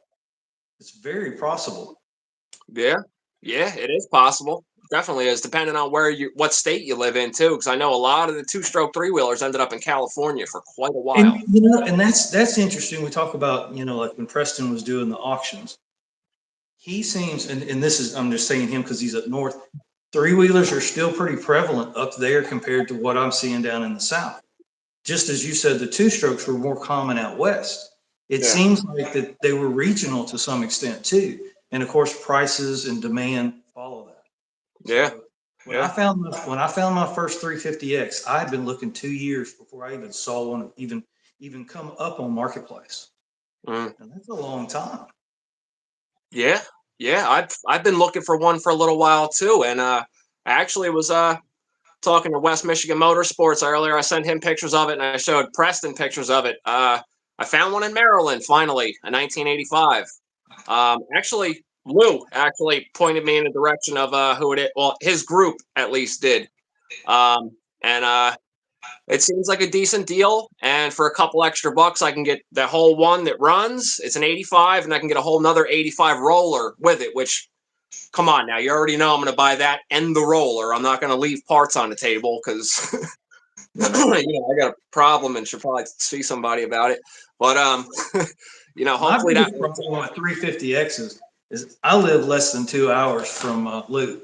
It's very possible. Yeah, yeah, it is possible. Definitely is, depending on what state you live in too. Because I know a lot of the two-stroke three-wheelers ended up in California for quite a And while. and that's interesting. We talk about, like when Preston was doing the auctions, he seems, and this is, I'm just saying him because he's up north. Three wheelers are still pretty prevalent up there compared to what I'm seeing down in the south. Just as you said, the two strokes were more common out west. It Yeah, seems like that they were regional to some extent too. And of course, prices and demand follow that. yeah, So yeah. when I found my first 350X, I had been looking 2 years before I even saw one even come up on Marketplace. Mm. And that's a long time. Yeah, yeah. I've been looking for one for a little while too, and I actually was talking to West Michigan Motorsports earlier. I sent him pictures of it, and I showed Preston pictures of it. I found one in Maryland finally, a 1985. Actually, Lou actually pointed me in the direction of who it is. Well, his group at least did. And it seems like a decent deal. And for a couple extra bucks, I can get the whole one that runs. It's an 85, and I can get a whole nother 85 roller with it, which, come on now, you already know I'm going to buy that and the roller. I'm not going to leave parts on the table because I got a problem and should probably see somebody about it. But My hopefully that biggest works problem out. with 350Xs is I live less than 2 hours from Lou.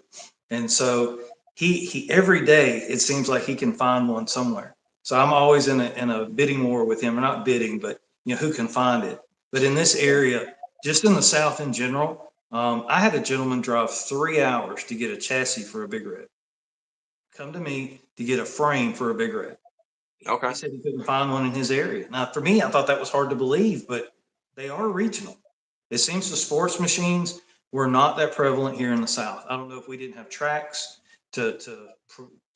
And so he every day it seems like he can find one somewhere. So I'm always in a bidding war with him, or not bidding, but who can find it. But in this area, just in the South in general, I had a gentleman drive 3 hours to get a chassis for a Big Red. Come to me to get a frame for a Big Red. Okay. He said he couldn't find one in his area. Now, for me, I thought that was hard to believe, but they are regional. It seems the sports machines were not that prevalent here in the South. I don't know if we didn't have tracks to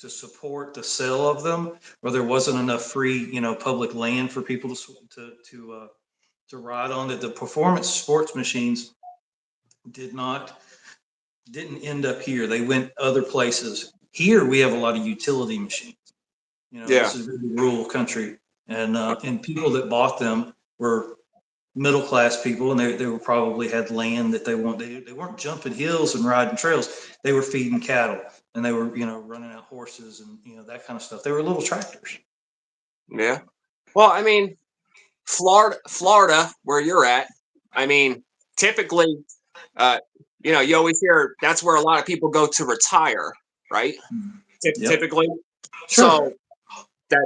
support the sale of them, or there wasn't enough free, public land for people to ride on. That the performance sports machines didn't end up here. They went other places. Here we have a lot of utility machines. Yeah. This is very rural country, and people that bought them were middle class people, and they were probably had land that they weren't jumping hills and riding trails. They were feeding cattle, and they were running out horses and that kind of stuff. They were little tractors. Yeah. Well, I mean, Florida, where you're at, I mean, typically, uh, you always hear that's where a lot of people go to retire, right? Yep. Typically. Sure. So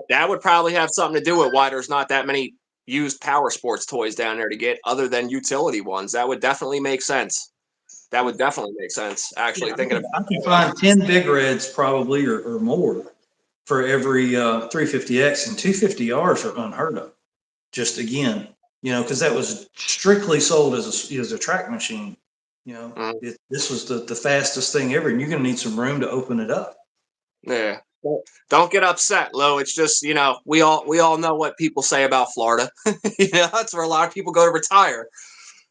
that would probably have something to do with why there's not that many used power sports toys down there to get other than utility ones. That would definitely make sense. That would definitely make sense. Actually, Yeah, thinking I about can that. find 10 Big Reds probably, or more, for every 350X, and 250Rs are unheard of. Just again, because that was strictly sold as a track machine. Mhm. This was the fastest thing ever, and you're going to need some room to open it up. Yeah. Don't get upset, Lo. It's just, we all know what people say about Florida. That's where a lot of people go to retire.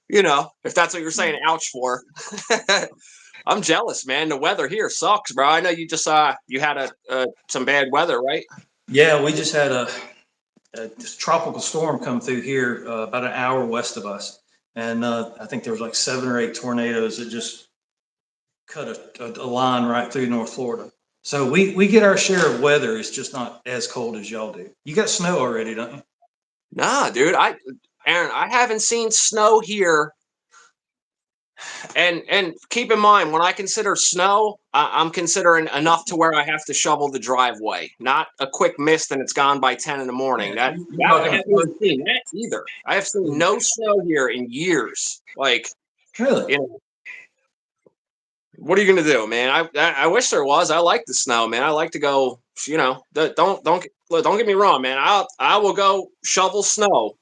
If that's what you're saying, ouch for. I'm jealous, man. The weather here sucks, bro. I know you just you had some bad weather, right? Yeah, we just had a tropical storm come through here about an hour west of us, and I think there was like 7 or 8 tornadoes that just cut a line right through North Florida. So we get our share of weather. It's just not as cold as y'all do. You got snow already, don't you? Nah, dude. Aaron, I haven't seen snow here. And keep in mind, when I consider snow, I'm considering enough to where I have to shovel the driveway, not a quick mist and it's gone by 10 in the morning. Yeah, you're That I talking haven't even seen that either. I have seen no snow here in years. Like, really. you know, what are you gonna do, man? I wish there was. I like the snow, man. I like to go. Don't get me wrong, man. I will go shovel snow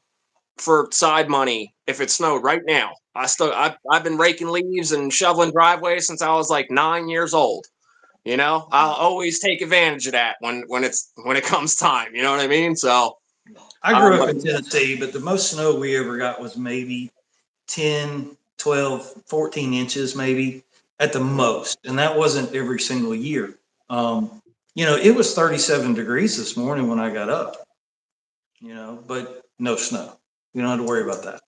for side money if it snowed right now. I've been raking leaves and shoveling driveways since I was like 9 years old. I'll always take advantage of that when it comes time. You know what I mean? So I grew up but in Tennessee, but the most snow we ever got was maybe 10, 12, 14 inches, maybe at the most. And that wasn't every single year. It was 37 degrees this morning when I got up, but no snow. You don't have to worry about that.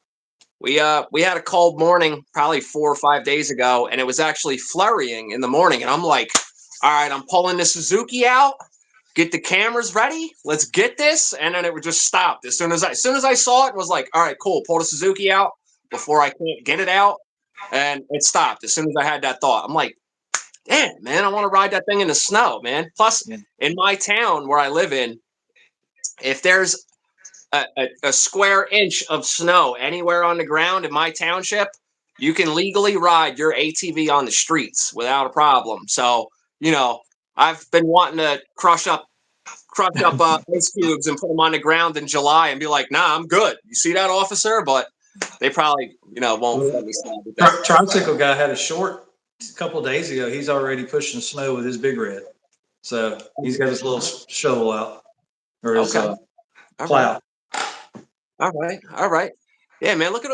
we had a cold morning probably 4 or 5 days ago, and it was actually flurrying in the morning, and I'm like, all right, I'm pulling the Suzuki out. Get the cameras ready. Let's get this. And then it would just stop as soon as I saw it. Was like, all right, cool. Pull the Suzuki out before I can't get it out, and it stopped as soon as I had that thought. I'm like, damn, man, I want to ride that thing in the snow, man. Plus, in my town where I live in, if there's a square inch of snow anywhere on the ground in my township, you can legally ride your ATV on the streets without a problem. So, I've been wanting to crush up ice cubes and put them on the ground in July and be like, nah, I'm good. You see that, officer? But they probably, won't let me stop with that. Tricycle guy had a short a couple of days ago. He's already pushing snow with his big red. So he's got his little shovel out or his plow. All right. Yeah, man. Look at.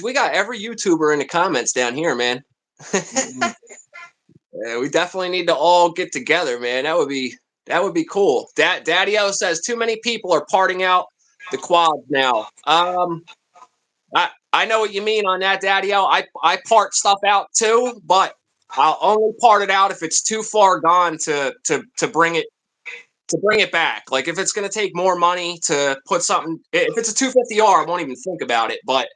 We got every YouTuber in the comments down here, man. Yeah, we definitely need to all get together, man. That would be cool. Daddy-O says too many people are parting out the quads now. I know what you mean on that, Daddy-O. I part stuff out too, but I'll only part it out if it's too far gone to bring it back. Like if it's gonna take more money to put something, if it's a 250R, I won't even think about it. But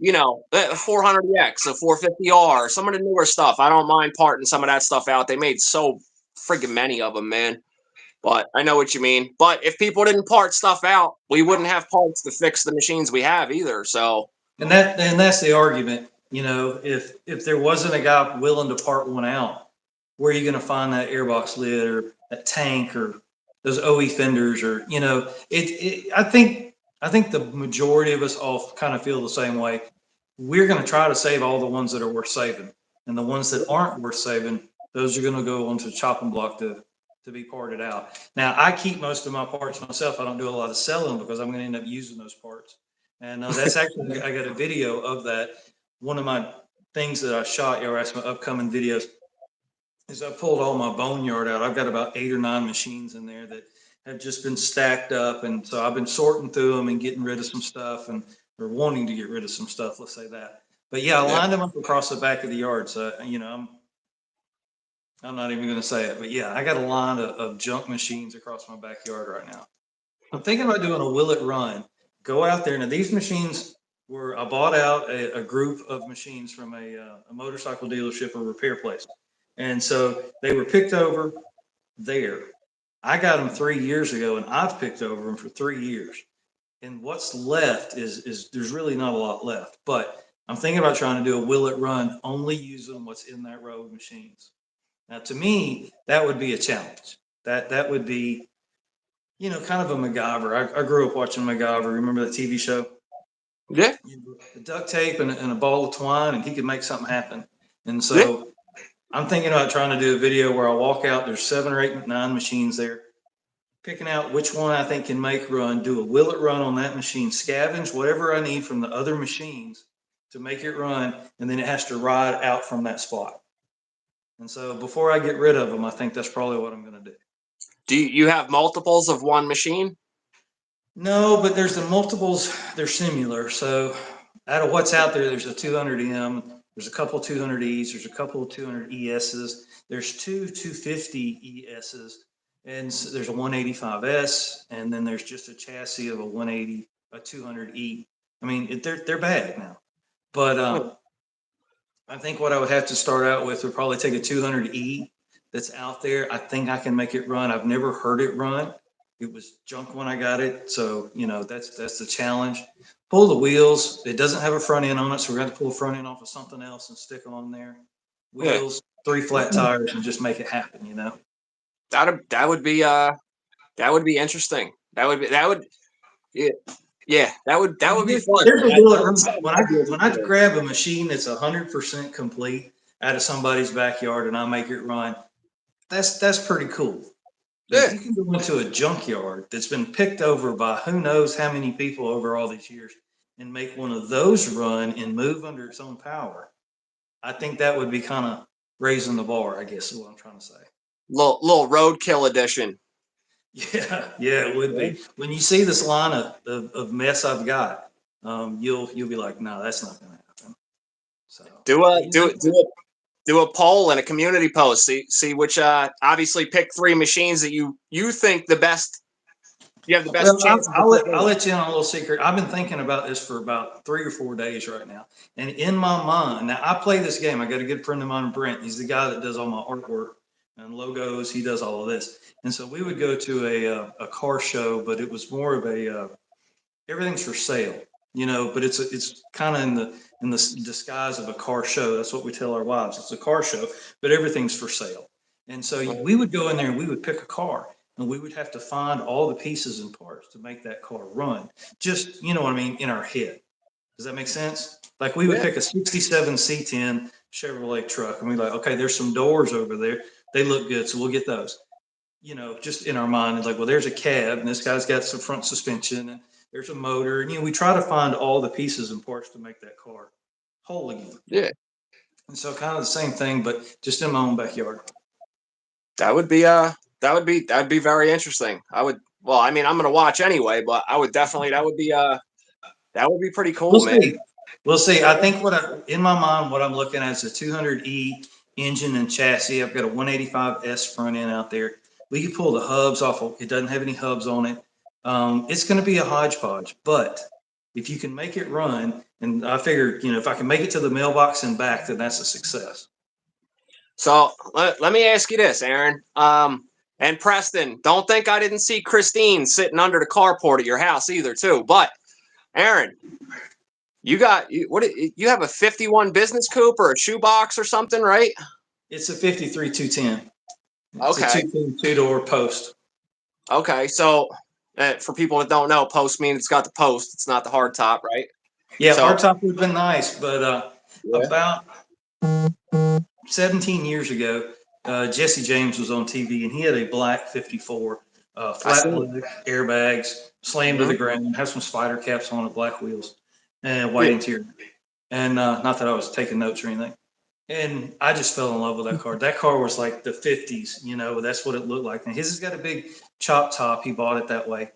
a 400EX, a 450R, some of the newer stuff, I don't mind parting some of that stuff out. They made so friggin' many of them, man. But I know what you mean. But if people didn't part stuff out, we wouldn't have parts to fix the machines we have either. So and that's the argument. If there wasn't a guy willing to part one out, where are you going to find that airbox lid or that tank or those OE fenders or I think the majority of us all kind of feel the same way. We're going to try to save all the ones that are worth saving, and the ones that aren't worth saving, those are going to go onto the chopping block to be parted out. Now, I keep most of my parts myself. I don't do a lot of selling because I'm going to end up using those parts. And that's actually, I got a video of that. One of my things that I shot, or that's my upcoming videos, is I pulled all my boneyard out. I've got about 8 or 9 machines in there that have just been stacked up. And so I've been sorting through them and getting rid of some stuff or wanting to get rid of some stuff, let's say that. But yeah, I lined them up across the back of the yard. So, I'm not even going to say it, but yeah, I got a line of junk machines across my backyard right now. I'm thinking about doing a will it run. Go out there. Now, these machines I bought out a group of machines from a motorcycle dealership or repair place. And so they were picked over there. I got them 3 years ago, and I've picked over them for 3 years. And what's left is there's really not a lot left. But I'm thinking about trying to do a will it run, only using what's in that row of machines. Now, to me, that would be a challenge. That would be, kind of a MacGyver. I grew up watching MacGyver. Remember the TV show? Yeah. The duct tape and a ball of twine, and he could make something happen. And so I'm thinking about trying to do a video where I walk out. There's 7 or 8, 9 machines there, picking out which one I think can make run, do a will it run on that machine, scavenge whatever I need from the other machines to make it run, and then it has to ride out from that spot. And so before I get rid of them, I think that's probably what I'm going to do. Do you have multiples of one machine? No, but there's the multiples. They're similar. So out of what's out there, there's a 200M. There's a couple 200Es. There's a couple of 200ESs. There's 2 250ESs. And so there's a 185S. And then there's just a chassis of a 180, a 200E. I mean, they're bad now. But I think what I would have to start out with would probably take a 200E that's out there. I think I can make it run. I've never heard it run. It was junk when I got it, so that's the challenge. Pull the wheels. It doesn't have a front end on it, so we're going to pull the front end off of something else and stick on there. Yeah. Wheels, 3 flat tires, and just make it happen. That would be interesting. That would yeah, that would be fun. There's a deal when I grab a machine that's 100% complete out of somebody's backyard and I make it run. That's pretty cool. Yeah. If you can go into a junkyard that's been picked over by who knows how many people over all these years and make one of those run and move under its own power, I think that would be kind of raising the bar, I guess is what I'm trying to say. Little roadkill edition. Yeah, it would be. When you see this line of mess I've got, you'll be like, no, that's not going to happen. So do a poll and a community post. See which obviously pick 3 machines that you think the best. You have the best chance. I'll let you in on a little secret. I've been thinking about this for about 3 or 4 days right now, and in my mind, now I play this game. I got a good friend of mine, Brent. He's the guy that does all my artwork and logos. He does all of this, and so we would go to a car show, but it was more of a everything's for sale, But it's kind of in the disguise of a car show. That's what we tell our wives. It's a car show, but everything's for sale. And so we would go in there and we would pick a car. And we would have to find all the pieces and parts to make that car run. Just, what I mean, in our head. Does that make sense? Like we would pick a 67 C10 Chevrolet truck and we're like, okay, there's some doors over there. They look good, so we'll get those. Just in our mind, it's like, well, there's a cab and this guy's got some front suspension and there's a motor. And, we try to find all the pieces and parts to make that car whole again. Yeah. And so kind of the same thing, but just in my own backyard. That'd be very interesting. I'm going to watch anyway, but I would definitely, that would be pretty cool, man. We'll see. I think in my mind, what I'm looking at is a 200E engine and chassis. I've got a 185S front end out there. We can pull the hubs off. It doesn't have any hubs on it. It's going to be a hodgepodge, but if you can make it run, and I figured, if I can make it to the mailbox and back, then that's a success. So let me ask you this, Aaron. And Preston, don't think I didn't see Christine sitting under the carport at your house either, too. But Aaron, you have a 51 business coupe or a shoebox or something, right? It's a 53 210. Okay. It's a 2-door post. Okay, so for people that don't know, post means it's got the post. It's not the hard top, right? Yeah, hard top would have been nice, but about 17 years ago, Jesse James was on TV and he had a black 54, flat leg, airbags, slammed to the ground, have some spider caps on it, black wheels, and white interior. And not that I was taking notes or anything. And I just fell in love with that car. That car was like the 50s, that's what it looked like. Now his has got a big chop top. He bought it that way.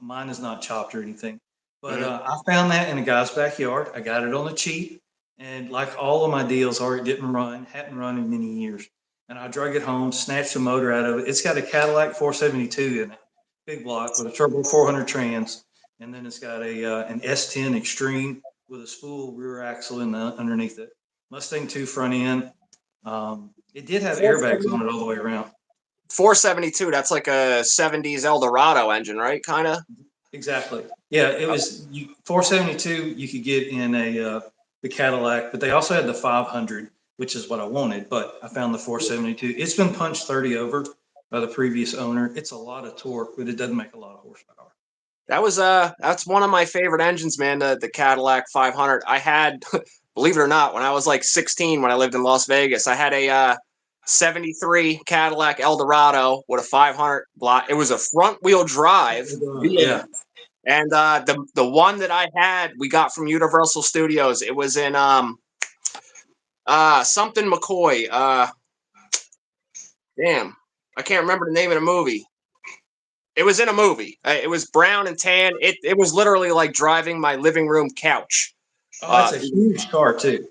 Mine is not chopped or anything. But I found that in a guy's backyard. I got it on the cheap. And like all of my deals, hadn't run in many years. And I drug it home, snatched the motor out of it. It's got a Cadillac 472 in it, big block with a turbo 400 trans. And then it's got an S10 Extreme with a spool rear axle underneath it. Mustang 2 front end. It did have airbags on it all the way around. 472, that's like a 70s Eldorado engine, right? Kind of? Exactly. Yeah, it was 472 you could get in the Cadillac, but they also had the 500, which is what I wanted, but I found the 472. It's been punched 30 over by the previous owner. It's a lot of torque, but it doesn't make a lot of horsepower. That's one of my favorite engines, man, the Cadillac 500. I had, believe it or not, when I was like 16, when I lived in Las Vegas, I had a 73 Cadillac Eldorado with a 500 block. It was a front wheel drive. Yeah. And the one that I had, we got from Universal Studios. It was in something McCoy. Damn, I can't remember the name of the movie. It was in a movie. It was brown and tan. It was literally like driving my living room couch. Oh, it's a huge car too.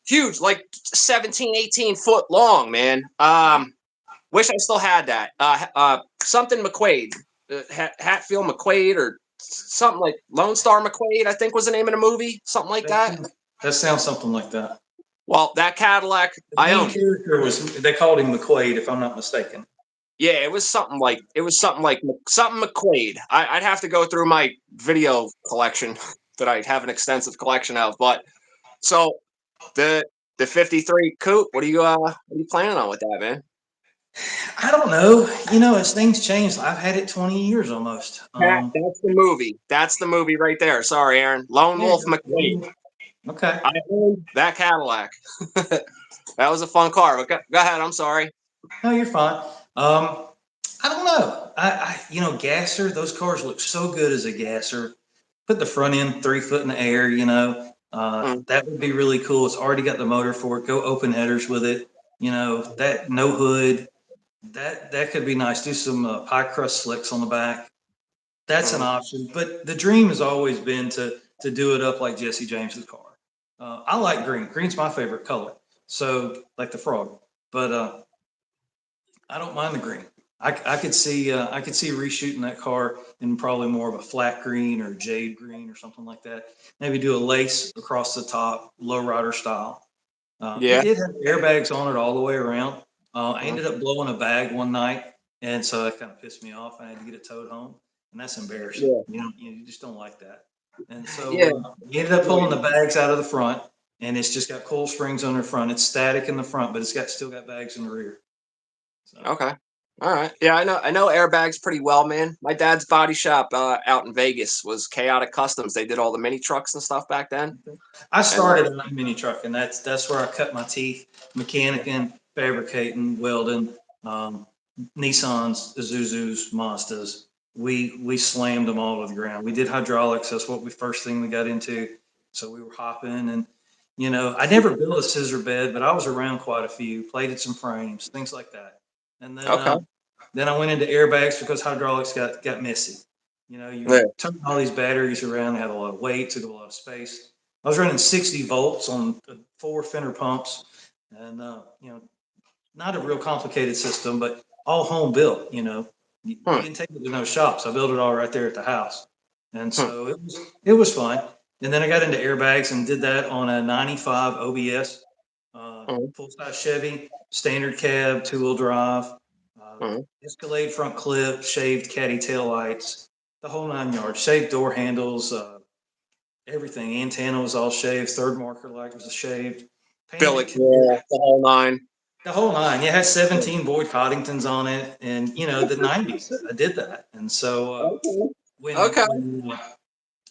Huge, like 17, 18 foot long, man. Wish I still had that. Something McQuaid, Hatfield McQuaid or something like Lone Star McQuade, I think was the name of the movie, something like that. That sounds something like that. Well, that Cadillac, The I main owned. character was, they called him McQuade, if I'm not mistaken. Yeah, it was something like something McQuade. I'd have to go through my video collection that I have an extensive collection of. But so the 53 coupe, what are you planning on with that, man? I don't know. You know, as things change, I've had it 20 years almost. That's the movie. That's the movie right there. Sorry, Aaron. Lone Yeah, Wolf McQuade. okay. I owned that Cadillac. That was a fun car. But go ahead. I'm sorry. No, you're fine. I don't know. You know, gasser, those cars look so good as a gasser. Put the front end 3 foot in the air, you know, Mm. that would be really cool. It's already got the motor for it. Go open headers with it. You know, that no hood, that could be nice. Do some pie crust slicks on the back. That's an Mm. option. But the dream has always been to do it up like Jesse James's car. I like green. Green's my favorite color. So like the frog. But I don't mind the green. I could see reshooting that car in probably more of a flat green or jade green or something like that. Maybe do a lace across the top, lowrider style. It Yeah. did have airbags on it all the way around. I Mm. ended up blowing a bag one night, and so that kind of pissed me off. I had to get it towed home, and that's embarrassing. Yeah. You just don't like that. And so Yeah. we ended up pulling the bags out of the front, and it's just got coil springs on the front. It's static in the front, but it's still got bags in the rear. So. Okay. All right. Yeah, I know airbags pretty well, man. My dad's body shop out in Vegas was Chaotic Customs. They did all the mini trucks and stuff back then. I started on a mini truck, and that's where I cut my teeth, mechanicking, fabricating, welding, Nissans, Isuzus, Mazdas. We slammed them all to the ground. We did hydraulics. That's what we first thing we got into. So we were hopping, and you know, I never built a scissor bed, but I was around quite a few, plated some frames, things like that. And Okay. then I went into airbags because hydraulics got messy. You know, Yeah. you turn all these batteries around, they had a lot of weight, took a lot of space. I was running 60 volts on 4 Fender pumps, and you know, not a real complicated system, but all home built. You know, we Hmm. didn't take it to no shops. I built it all right there at the house, and Hmm. so it was fun. And then I got into airbags and did that on a 95 OBS, Hmm. full size Chevy, standard cab, 2-wheel drive, Hmm. Escalade front clip, shaved caddy tail lights, the whole 9 yards, shaved door handles, everything. Antenna was all shaved. Third marker light was shaved. Billy, Painted yeah, the whole nine. the whole nine. Yeah, it had 17 Boyd Coddingtons on it, and you know the 90s. I did that, and so Okay. when Okay.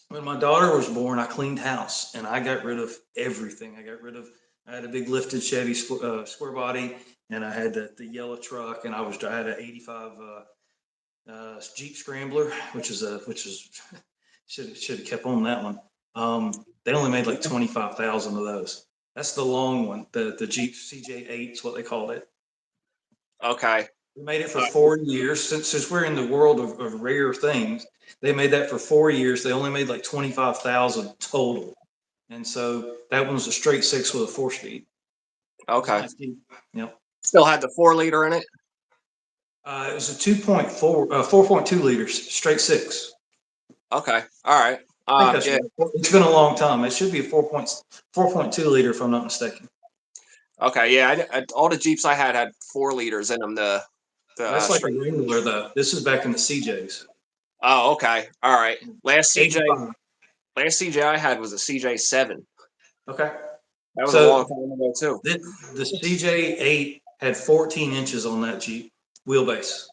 when my daughter was born, I cleaned house and I got rid of everything. I had a big lifted Chevy square body, and I had the yellow truck, and I had an '85 Jeep Scrambler, which is should have kept on that one. They only made like 25,000 of those. That's the long one, the Jeep CJ8 is what they called it. Okay. We made it for 4 years. Since we're in the world of rare things, they made that for 4 years. They only made like 25,000 total. And so that one was a straight six with a 4-speed. Okay. Nice. Yep. Still had the 4 liter in it. It was a 4.2 liters, straight six. Okay. All right. I think that's Yeah. right. It's been a long time. It should be a 4.2 liter, if I'm not mistaken. Okay. Yeah. All the Jeeps I had 4 liters in them. That's like a Straight. Wrangler, though. This is back in the CJs. Oh, okay. All right. Last CJ 85. I had was a CJ7. Okay. That was a long So time ago too. the CJ8 had 14 inches on that Jeep wheelbase.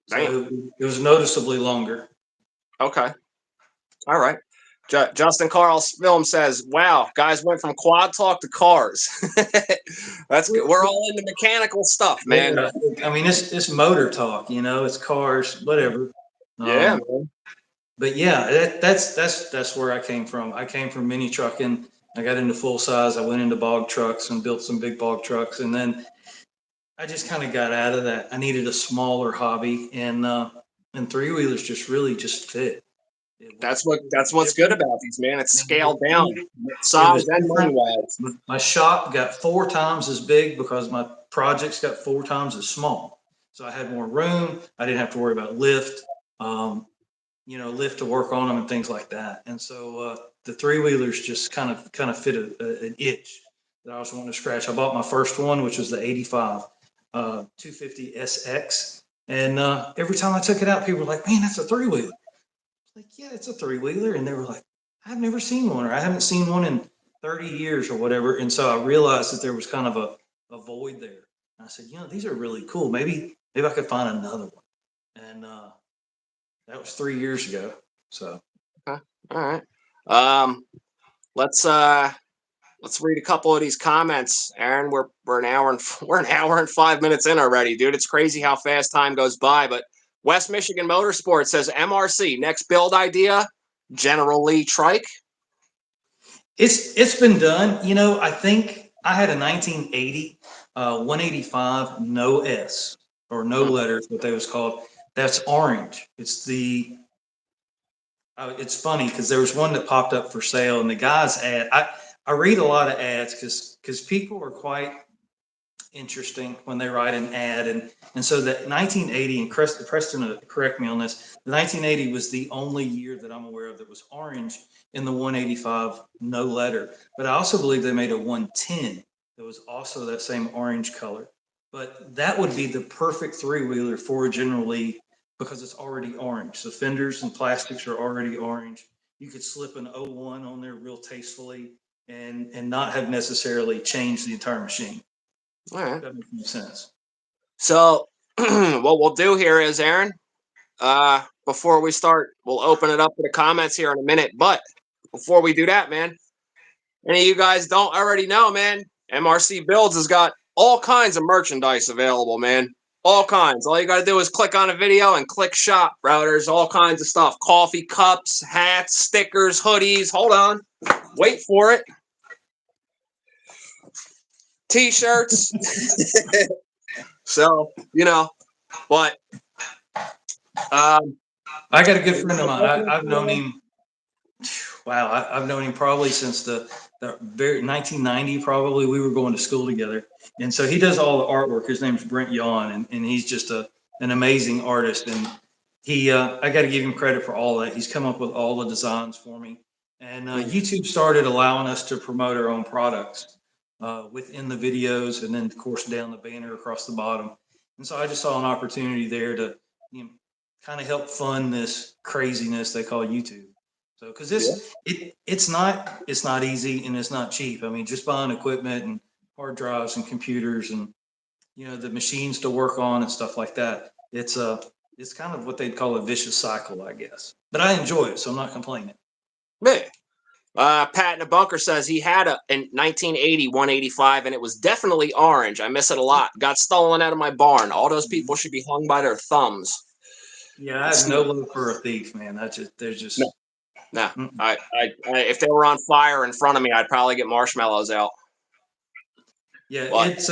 Damn. So it was noticeably longer. Okay. All right. Justin Carl Film says, "Wow, guys went from quad talk to cars. That's good. We're all into mechanical stuff, man. Yeah, I mean, it's motor talk, you know, it's cars, whatever. Yeah, Um, man. but yeah, that's where I came from. I came from mini trucking. I got into full size. I went into bog trucks and built some big bog trucks, and then I just kind of got out of that. I needed a smaller hobby, and three wheelers just really just fit. That's what's good about these, man. It's scaled down, It size was and money different. wise. My shop got 4 times as big because my projects got 4 times as small. So I had more room. I didn't have to worry about lift. lift to work on them and things like that. And so the three wheelers just kind of fit an itch that I was wanting to scratch. I bought my first one, which was the 85 250 SX. And every time I took it out, people were like, man, that's a three wheeler. Like, yeah, it's a three wheeler. And they were like, I've never seen one, or I haven't seen one in 30 years or whatever. And so I realized that there was kind of a void there. And I said, these are really cool. Maybe I could find another one. And that was 3 years ago. So Okay. All right. Let's read a couple of these comments. Aaron, we're an hour and we're an hour and 5 minutes in already, dude. It's crazy how fast time goes by. But West Michigan Motorsports says MRC next build idea, General Lee trike. it's been done. I think I had a 1980 185 no S or no letters, what they was called. That's orange. It's funny because there was one that popped up for sale, and the guy's ad. I read a lot of ads because people are quite interesting when they write an ad, and so that 1980, and Preston correct me on this, the 1980 was the only year that I'm aware of that was orange in the 185 no letter. But I also believe they made a 110 that was also that same orange color. But that would be the perfect three wheeler for a General Lee because it's already orange. The fenders and plastics are already orange. You could slip an 01 on there real tastefully and not have necessarily changed the entire machine. All right. That makes sense. So what we'll do here is, Aaron, before we start, we'll open it up to the comments here in a minute. But before we do that, man, any of you guys don't already know, man, MRC Builds has got all kinds of merchandise available, man. All kinds. All you got to do is click on a video and click shop, bro. There's all kinds of stuff. Coffee cups, hats, stickers, hoodies. Hold on. Wait for it. T-shirts. So, but I got a good friend of mine. I've known him. Wow, I've known him probably since the very 1990. Probably we were going to school together, and so he does all the artwork. His name's Brent Yawn, and he's just an amazing artist. And I got to give him credit for all that. He's come up with all the designs for me. And YouTube started allowing us to promote our own products within the videos, and then of course down the banner across the bottom. And so I just saw an opportunity there to kind of help fund this craziness they call YouTube. So because it's not easy and it's not cheap. I mean, just buying equipment and hard drives and computers and the machines to work on and stuff like that. It's kind of what they'd call a vicious cycle, I guess. But I enjoy it, so I'm not complaining. Yeah. Pat in the bunker says he had a in 1980 185 and it was definitely orange. I miss it a lot. Got stolen out of my barn. All those people should be hung by their thumbs. Yeah, I have no love for a thief, man. There's just no. I if they were on fire in front of me, I'd probably get marshmallows out. Yeah, but it's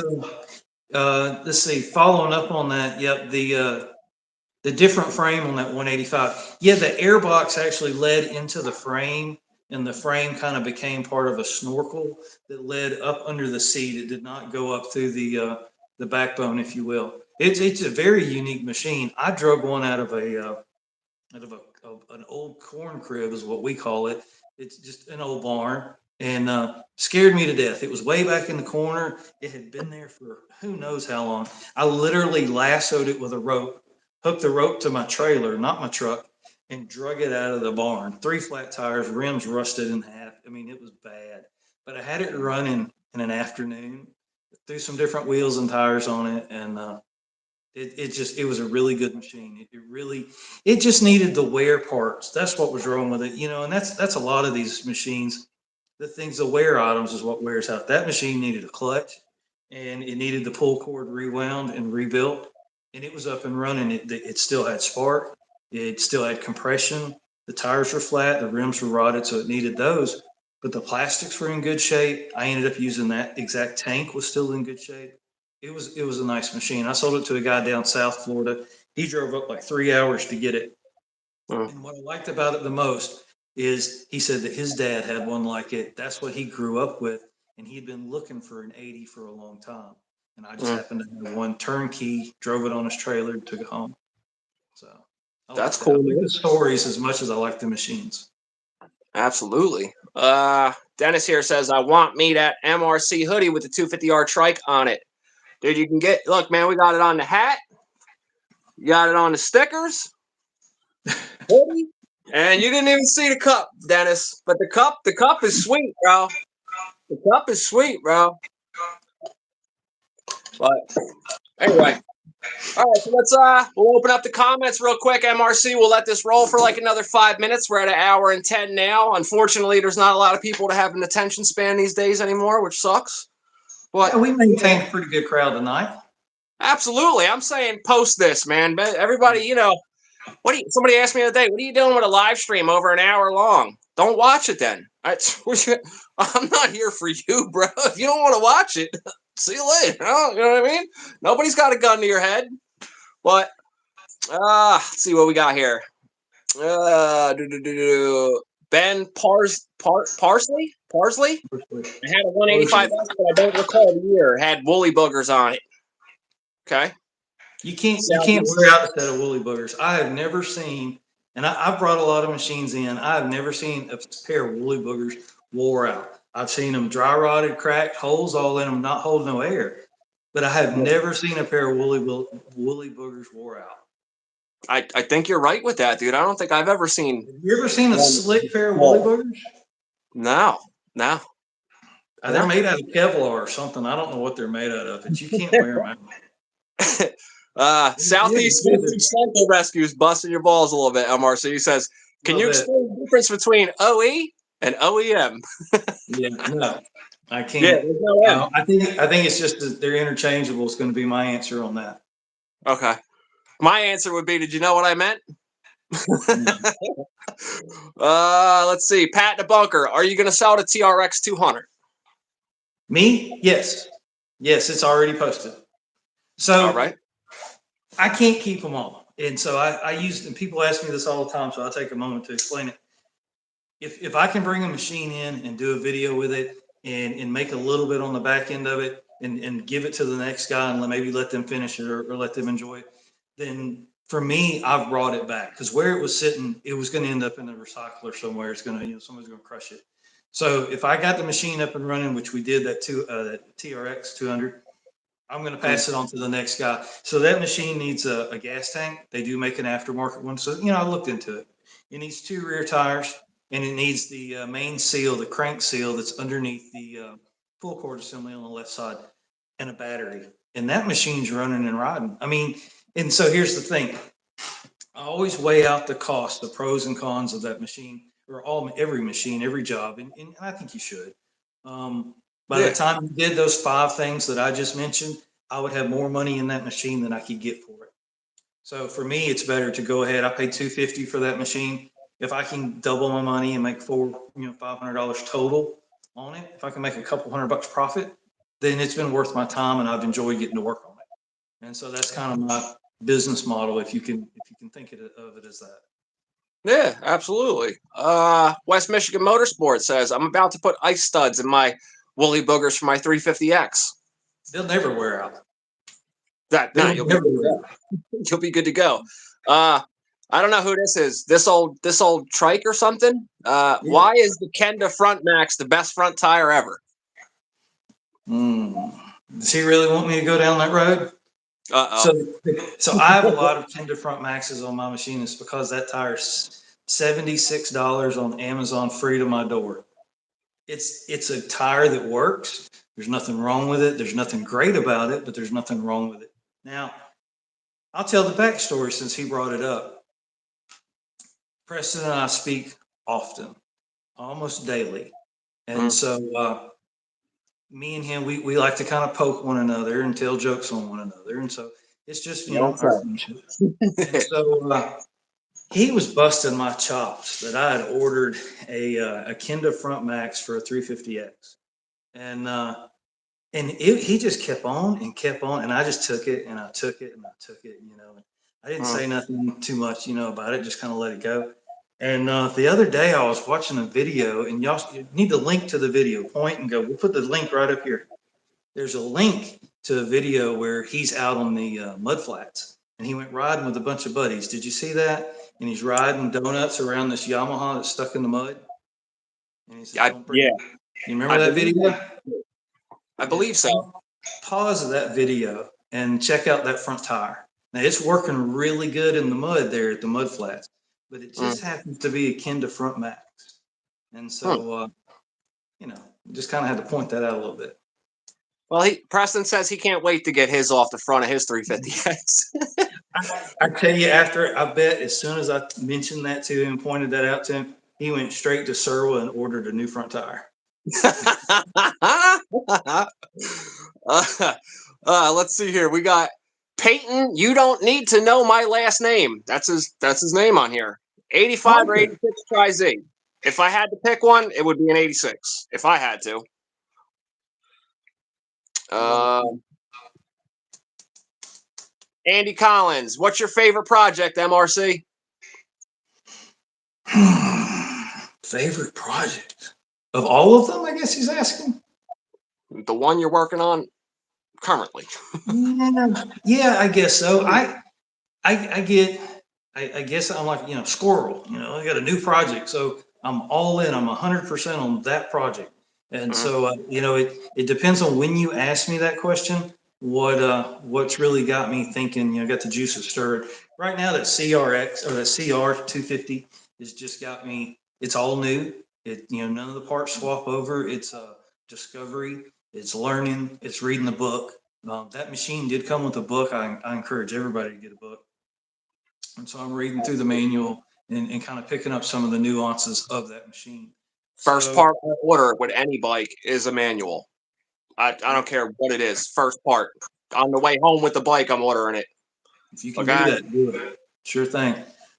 let's see. Following up on that, yep, the different frame on that 185. Yeah, the airbox actually led into the frame, and the frame kind of became part of a snorkel that led up under the seat. It did not go up through the backbone, if you will. It's a very unique machine. I drug one out of an old corn crib, is what we call it. It's just an old barn, and scared me to death. It was way back in the corner. It had been there for who knows how long. I literally lassoed it with a rope, hooked the rope to my trailer, not my truck, and drug it out of the barn. 3 flat tires, rims rusted in half. I mean, it was bad. But I had it running in an afternoon, threw some different wheels and tires on it, and it was a really good machine. It just needed the wear parts. That's what was wrong with it, and that's a lot of these machines. The wear items is what wears out. That machine needed a clutch, and it needed the pull cord rewound and rebuilt, and it was up and running. It still had spark. It still had compression. The tires were flat. The rims were rotted, so it needed those. But the plastics were in good shape. I ended up using that exact tank was still in good shape. It was a nice machine. I sold it to a guy down South Florida. He drove up like 3 hours to get it. And what I liked about it the most is he said that his dad had one like it. That's what he grew up with, and he'd been looking for an 80 for a long time. And I just happened to have one turnkey, drove it on his trailer, and took it home. So That's that. I cool, like man. the stories as much as I like the machines. Absolutely. Dennis here says, I want me that MRC hoodie with the 250R trike on it. Dude, you can look, man, we got it on the hat. You got it on the stickers. Hoodie. And you didn't even see the cup, Dennis. But the cup is sweet, bro. The cup is sweet, bro. But anyway. All right, so we'll open up the comments real quick. MRC, we'll let this roll for like another 5 minutes. We're at 1:10 now. Unfortunately, there's not a lot of people to have an attention span these days anymore, which sucks. But Yeah, we maintained a pretty good crowd tonight. Absolutely. I'm saying post this, man. Everybody, somebody asked me the other day, what are you doing with a live stream over an hour long? Don't watch it then. I'm not here for you, bro. If you don't want to watch it, see you later. You know what I mean? Nobody's got a gun to your head. But let's see what we got here. Ben Parsley? I had a 185 but I don't recall the year. Had woolly boogers on it. Okay. You can't wear out a set of woolly boogers. I have never seen, and I've brought a lot of machines in. I have never seen a pair of woolly boogers wore out. I've seen them dry rotted, cracked, holes all in them, not holding no air. But I have never seen a pair of woolly boogers wore out. I think you're right with that, dude. I don't think I've ever seen. Have you ever seen a slick pair of woolly boogers? No. They're made out of Kevlar or something. I don't know what they're made out of, but you can't wear them out. Southeast Central Rescues busting your balls a little bit, MRC. He says, can you explain the difference between OE and OEM? Yeah, no, I can't. Yeah, I think it's just that they're interchangeable. Is going to be my answer on that. Okay. My answer would be, did you know what I meant? Let's see. Pat the Bunker, are you going to sell the TRX 200? Me? Yes, it's already posted. So all right. I can't keep them all, and so I use. And people ask me this all the time, so I'll take a moment to explain it. If I can bring a machine in and do a video with it and make a little bit on the back end of it and give it to the next guy and maybe let them finish it or let them enjoy it, then for me, I've brought it back, because where it was sitting, it was going to end up in the recycler somewhere. It's going to, somebody's going to crush it. So if I got the machine up and running, which we did, that TRX 200, I'm going to pass it on to the next guy. So that machine needs a gas tank. They do make an aftermarket one. So, I looked into it. It needs 2 rear tires, and it needs the main seal, the crank seal that's underneath the full cord assembly on the left side, and a battery. And that machine's running and riding. And so here's the thing. I always weigh out the cost, the pros and cons of that machine, or every machine, every job. And I think you should. By the time you did those 5 things that I just mentioned, I would have more money in that machine than I could get for it. So for me, it's better to go ahead. I paid $250 for that machine. If I can double my money and make $500 total on it, if I can make a couple $100 profit, then it's been worth my time, and I've enjoyed getting to work on it. And so that's kind of my business model, if you can think of it as that. Yeah, absolutely. West Michigan Motorsport says, I'm about to put ice studs in my woolly boogers for my 350X. They'll never wear out. You'll be good to go. I don't know who this is. This old trike or something. Why is the Kenda Front Max the best front tire ever? Does he really want me to go down that road? So I have a lot of Kenda Front Maxes on my machine. It's because that tire's $76 on Amazon, free to my door. It's a tire that works. There's nothing wrong with it. There's nothing great about it, but there's nothing wrong with it. Now, I'll tell the backstory since he brought it up. Preston and I speak often, almost daily. And so me and him, we like to kind of poke one another and tell jokes on one another. And so it's just, our friendship. And so he was busting my chops that I had ordered a Kenda Front Max for a 350X. And he just kept on, and I just took it, and I took it, and I took it, I didn't say nothing too much, about it, just kind of let it go. And the other day I was watching a video, and y'all need the link to the video, point and go. We'll put the link right up here. There's a link to a video where he's out on the mud flats, and he went riding with a bunch of buddies. Did you see that? And he's riding donuts around this Yamaha that's stuck in the mud. And he says, "Don't break." Yeah, You remember I that believe, video? I believe so. Pause that video and check out that front tire. Now it's working really good in the mud there at the mud flats, but it Mm. just happens to be akin to front max. And so, you know, just kind of had to point that out a little bit. Well, Preston says he can't wait to get his off the front of his 350X. I tell you, after I bet as soon as I mentioned that to him, pointed that out to him, he went straight to Serwa and ordered a new front tire. Let's see here. We got Peyton. You don't need to know my last name. That's his name on here. 85 or 86 Tri-Z. If I had to pick one, it would be an 86. If I had to. Andy Collins, what's your favorite project, MRC? Favorite project of all of them? I guess he's asking. The one you're working on currently. Yeah, I guess so. I guess I'm like, you know, squirrel. You know, I got a new project, so I'm all in. I'm 100% on that project. And so, you know, it depends on when you ask me that question. What's really got me thinking? You know, got the juices stirred. Right now, that CRX or that CR 250 has just got me. It's all new. None of the parts swap over. It's a discovery. It's learning. It's reading the book. That machine did come with a book. I encourage everybody to get a book. And so I'm reading through the manual and kind of picking up some of the nuances of that machine. First part I order with any bike is a manual. I don't care what it is. First part. On the way home with the bike, I'm ordering it. If you can do that, do it. Sure thing.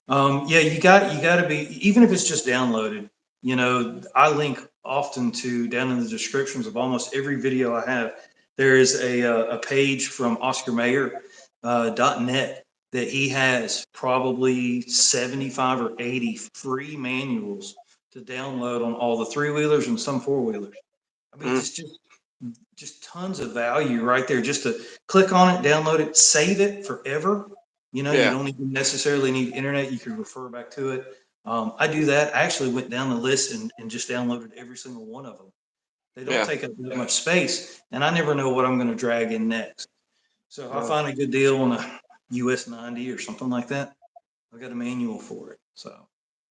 Yeah, you got to be, even if it's just downloaded, you know, I link often to down in the descriptions of almost every video I have. There is a page from Oscar Mayer .net that he has probably 75 or 80 free manuals to download on all the 3-wheelers and some 4-wheelers. I mean, it's just tons of value right there. Just to click on it, download it, save it forever. You know, you don't even necessarily need internet. You can refer back to it. I do that. I actually went down the list and just downloaded every single one of them. They don't take up that much space, and I never know what I'm going to drag in next. So if I find a good deal on a US 90 or something like that, I've got a manual for it. So,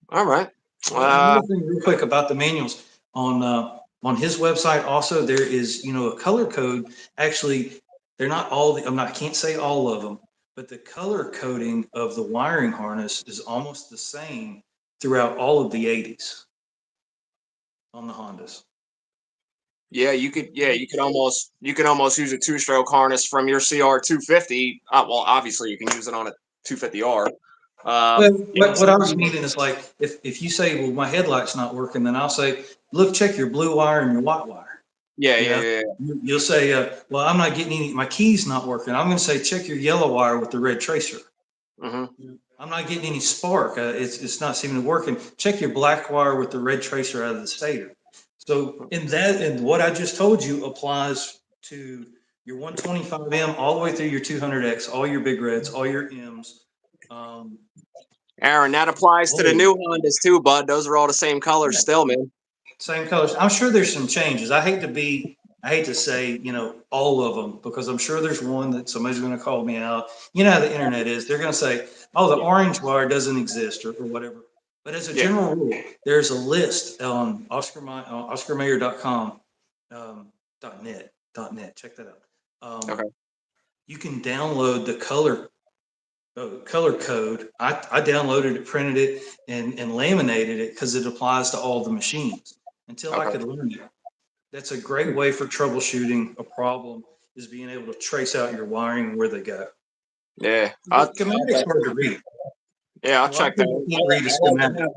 all right. Another thing real quick about the manuals on his website. Also, there is, you know, a color code. Actually, they're not all. I can't say all of them, but the color coding of the wiring harness is almost the same throughout all of the 80s on the Hondas. Yeah, you could almost use a 2-stroke harness from your CR 250. Well, obviously you can use it on a 250R. What I was meaning is, like, if you say, well, my headlight's not working, then I'll say, look, check your blue wire and your white wire. Yeah. You'll say, well, I'm not getting my key's not working. I'm going to say, check your yellow wire with the red tracer. I'm not getting any spark. It's not seeming to work. And check your black wire with the red tracer out of the stator. So and what I just told you applies to your 125M all the way through your 200X, all your big reds, all your M's. Aaron, that applies to the new Hondas too, bud. Those are all the same colors still, man. Same colors. I'm sure there's some changes. I hate to say, you know, all of them, because I'm sure there's one that somebody's going to call me out. You know how the internet is. They're going to say, oh, the orange wire doesn't exist or whatever. But as a general rule, there's a list on OscarMayer.com, .net. Check that out. You can download the color code. I downloaded it, printed it, and laminated it because it applies to all the machines until I could learn it. That's a great way for troubleshooting a problem, is being able to trace out your wiring and where they go. Yeah. Schematic's hard to read. Yeah, I'll check that.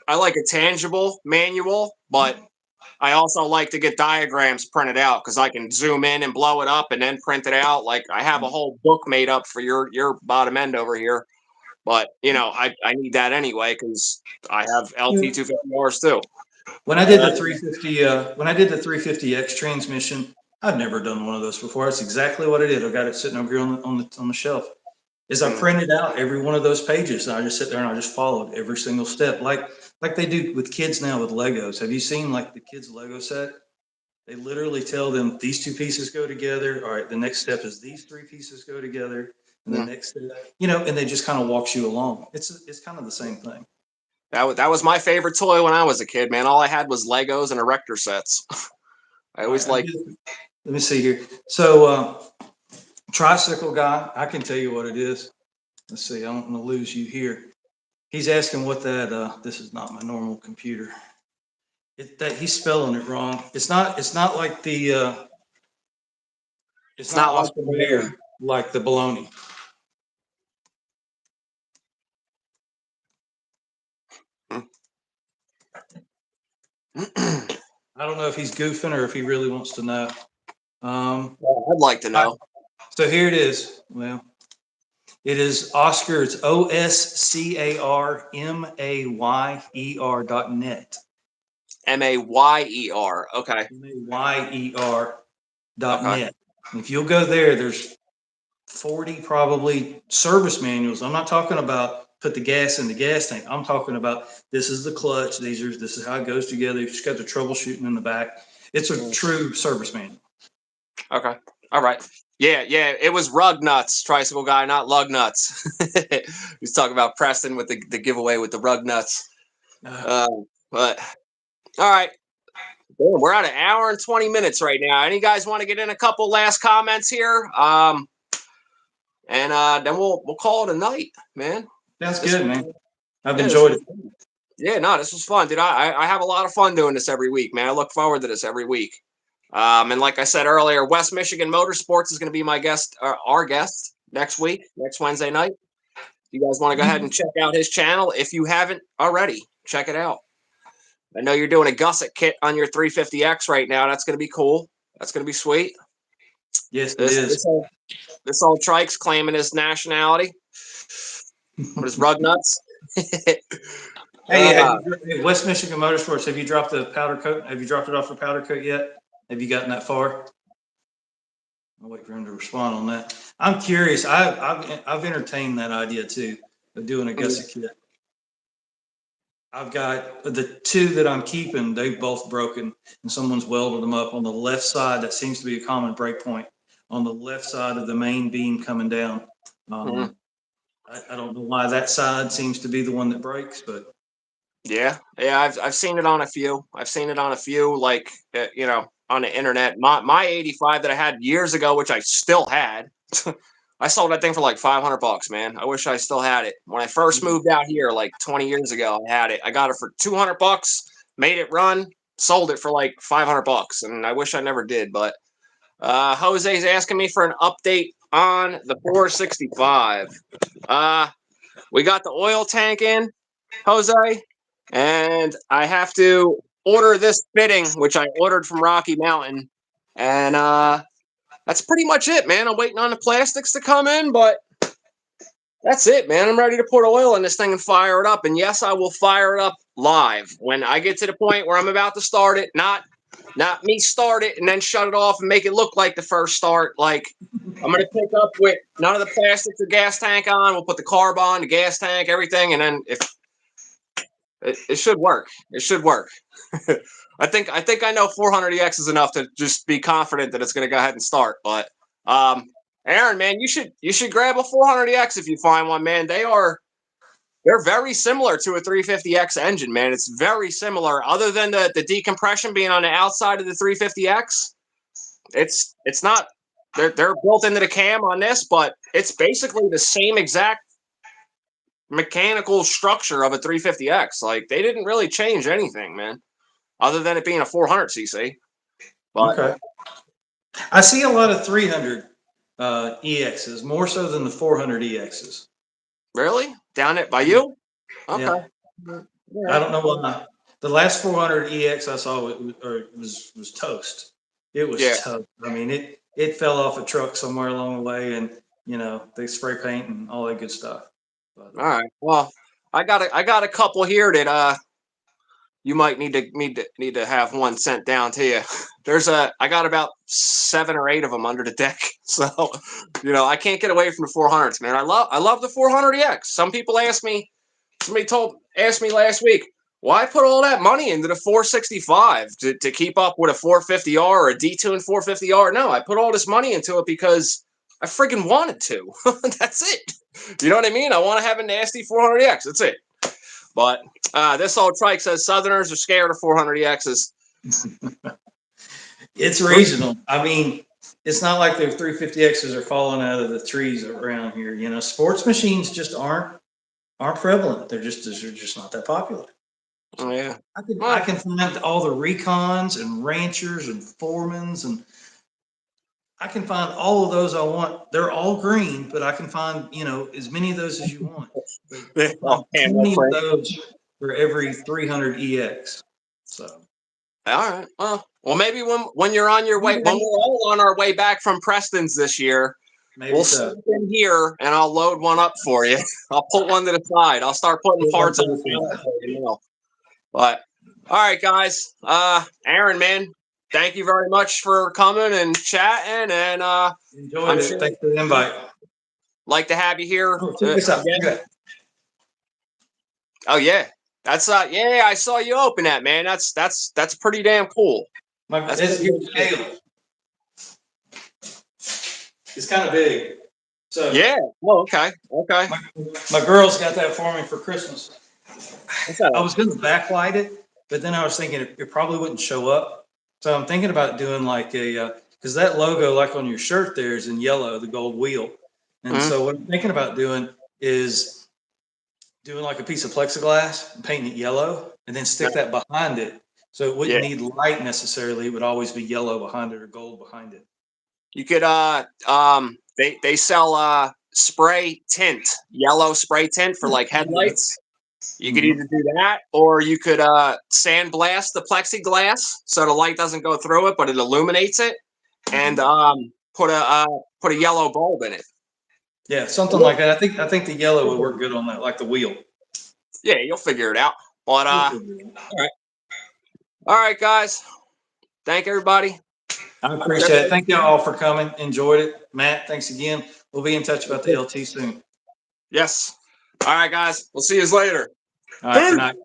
I like a tangible manual, but I also like to get diagrams printed out because I can zoom in and blow it up and then print it out. Like, I have a whole book made up for your bottom end over here. But, you know, I need that anyway because I have LT250Rs too. When I did the 350X transmission, I've never done one of those before. That's exactly what I did. I got it sitting over here on the shelf. is I printed out every one of those pages and I just sit there and I just followed every single step, like they do with kids now with Legos. Have you seen like the kids Lego set? They literally tell them these two pieces go together. All right, the next step is these three pieces go together, and the next step, and they just kind of walks you along. It's kind of the same thing. That was my favorite toy when I was a kid, man. All I had was Legos and erector sets. I always like. Let me see here. So, tricycle guy, I can tell you what it is. Let's see. I don't want to lose you here. He's asking what that. This is not my normal computer. That he's spelling it wrong. It's not like the. It's not like the mayor, like the bologna. I don't know if he's goofing or if he really wants to know. I'd like to know. So here it is. Well, it is Oscar. It's OSCARMAYER.net. MAYER. Okay. MAYER.net. If you'll go there, there's 40 probably service manuals. I'm not talking about put the gas in the gas tank. I'm talking about this is the clutch. This is how it goes together. You've just got the troubleshooting in the back. It's a true service manual. Okay. All right. Yeah. It was rug nuts, tricycle guy, not lug nuts. He's talking about Preston with the giveaway with the rug nuts. But all right. We're at an hour and 20 minutes right now. Any guys want to get in a couple last comments here? And then we'll call it a night, man. That's good, man. I've enjoyed it. Yeah, no, this was fun, dude. I have a lot of fun doing this every week, man. I look forward to this every week. And like I said earlier, West Michigan Motorsports is going to be my guest, our guest next week, next Wednesday night. You guys want to go ahead and check out his channel if you haven't already. Check it out. I know you're doing a gusset kit on your 350X right now. That's going to be cool. That's going to be sweet. Yes, it is. This old trike's claiming his nationality. What is rug nuts? Hey, West Michigan Motorsports, have you dropped the powder coat? Have you dropped it off for powder coat yet? Have you gotten that far? I'll wait for him to respond on that. I'm curious. I've entertained that idea too of doing a gusset kit. I've got the two that I'm keeping. They've both broken, and someone's welded them up on the left side. That seems to be a common break point on the left side of the main beam coming down. I don't know why that side seems to be the one that breaks, but yeah, I've seen it on a few. I've seen it on a few, like on the internet. My 85 that I had years ago, which I still had. I sold that thing for like $500, man. I wish I still had it. When I first moved out here, like 20 years ago, I had it. I got it for $200, made it run, sold it for like $500, and I wish I never did. But Jose's asking me for an update on the 465. We got the oil tank in, Jose, and I have to order this fitting, which I ordered from Rocky Mountain, and that's pretty much it, man. I'm waiting on the plastics to come in, but that's it, man. I'm ready to put oil in this thing and fire it up. And yes, I will fire it up live when I get to the point where I'm about to start it. Not me start it and then shut it off and make it look like the first start. Like I'm going to pick up with none of the plastics, the gas tank on. We'll put the carb on, the gas tank, everything. And then if it should work, it should work. I think I know 400EX is enough to just be confident that it's going to go ahead and start. But Aaron, man, you should grab a 400EX if you find one, man. They're very similar to a 350X engine, man. It's very similar. Other than the decompression being on the outside of the 350X, it's not. They're built into the cam on this, but it's basically the same exact mechanical structure of a 350X. Like they didn't really change anything, man. Other than it being a 400cc. But okay. I see a lot of 300 EXs, more so than the 400 EXs. Really? Down it by you? Okay. Yeah. I don't know why. The last 400 EX I saw was toast. It was toast. I mean, it fell off a truck somewhere along the way, and they spray paint and all that good stuff. But, all right. Well, I got a couple here that you might need to have one sent down to you. I got about 7 or 8 of them under the deck. So, I can't get away from the 400s, man. I love the 400EX. Some people asked me last week, why put all that money into the 465 to keep up with a 450R or a detuned 450R? No, I put all this money into it because I freaking wanted to. That's it. You know what I mean? I want to have a nasty 400EX. That's it. But this old trike says Southerners are scared of 400EXs. It's regional. I mean, it's not like their 350Xs are falling out of the trees around here. Sports machines just aren't prevalent. They're just not that popular. Oh yeah. I can find all the Recons and Ranchers and Foremans, and I can find all of those I want. They're all green, but I can find as many of those as you want. 20 of those for every 300EX. So. All right. Well, maybe when you're on your way, when we're all on our way back from Preston's this year, we'll sit in here and I'll load one up for you. I'll put one to the side. I'll start putting parts on the side. But all right, guys. Aaron, man, thank you very much for coming and chatting. And enjoyed it. Thanks for the invite. Like to have you here. Check this out. Oh yeah. That's yeah, I saw you open that, man. That's pretty damn cool. It's scale. It's kind of big. So yeah. Oh, okay. Okay. My girls got that for me for Christmas. I was going to backlight it, but then I was thinking it probably wouldn't show up. So I'm thinking about doing like because that logo, like on your shirt there, is in yellow, the gold wheel. And so what I'm thinking about doing is doing like a piece of plexiglass and painting it yellow and then stick that behind it. So it wouldn't need light necessarily. It would always be yellow behind it or gold behind it. You could they sell spray tint, yellow spray tint for like headlights. You could either do that or you could sandblast the plexiglass so the light doesn't go through it, but it illuminates it, and put a yellow bulb in it. Yeah, something like that. I think the yellow would work good on that, like the wheel. Yeah, you'll figure it out. But all right, guys. Thank everybody. I appreciate it. Thank you all for coming. Enjoyed it. Matt, thanks again. We'll be in touch about the LT soon. Yes. All right, guys. We'll see you later. All right. Good night.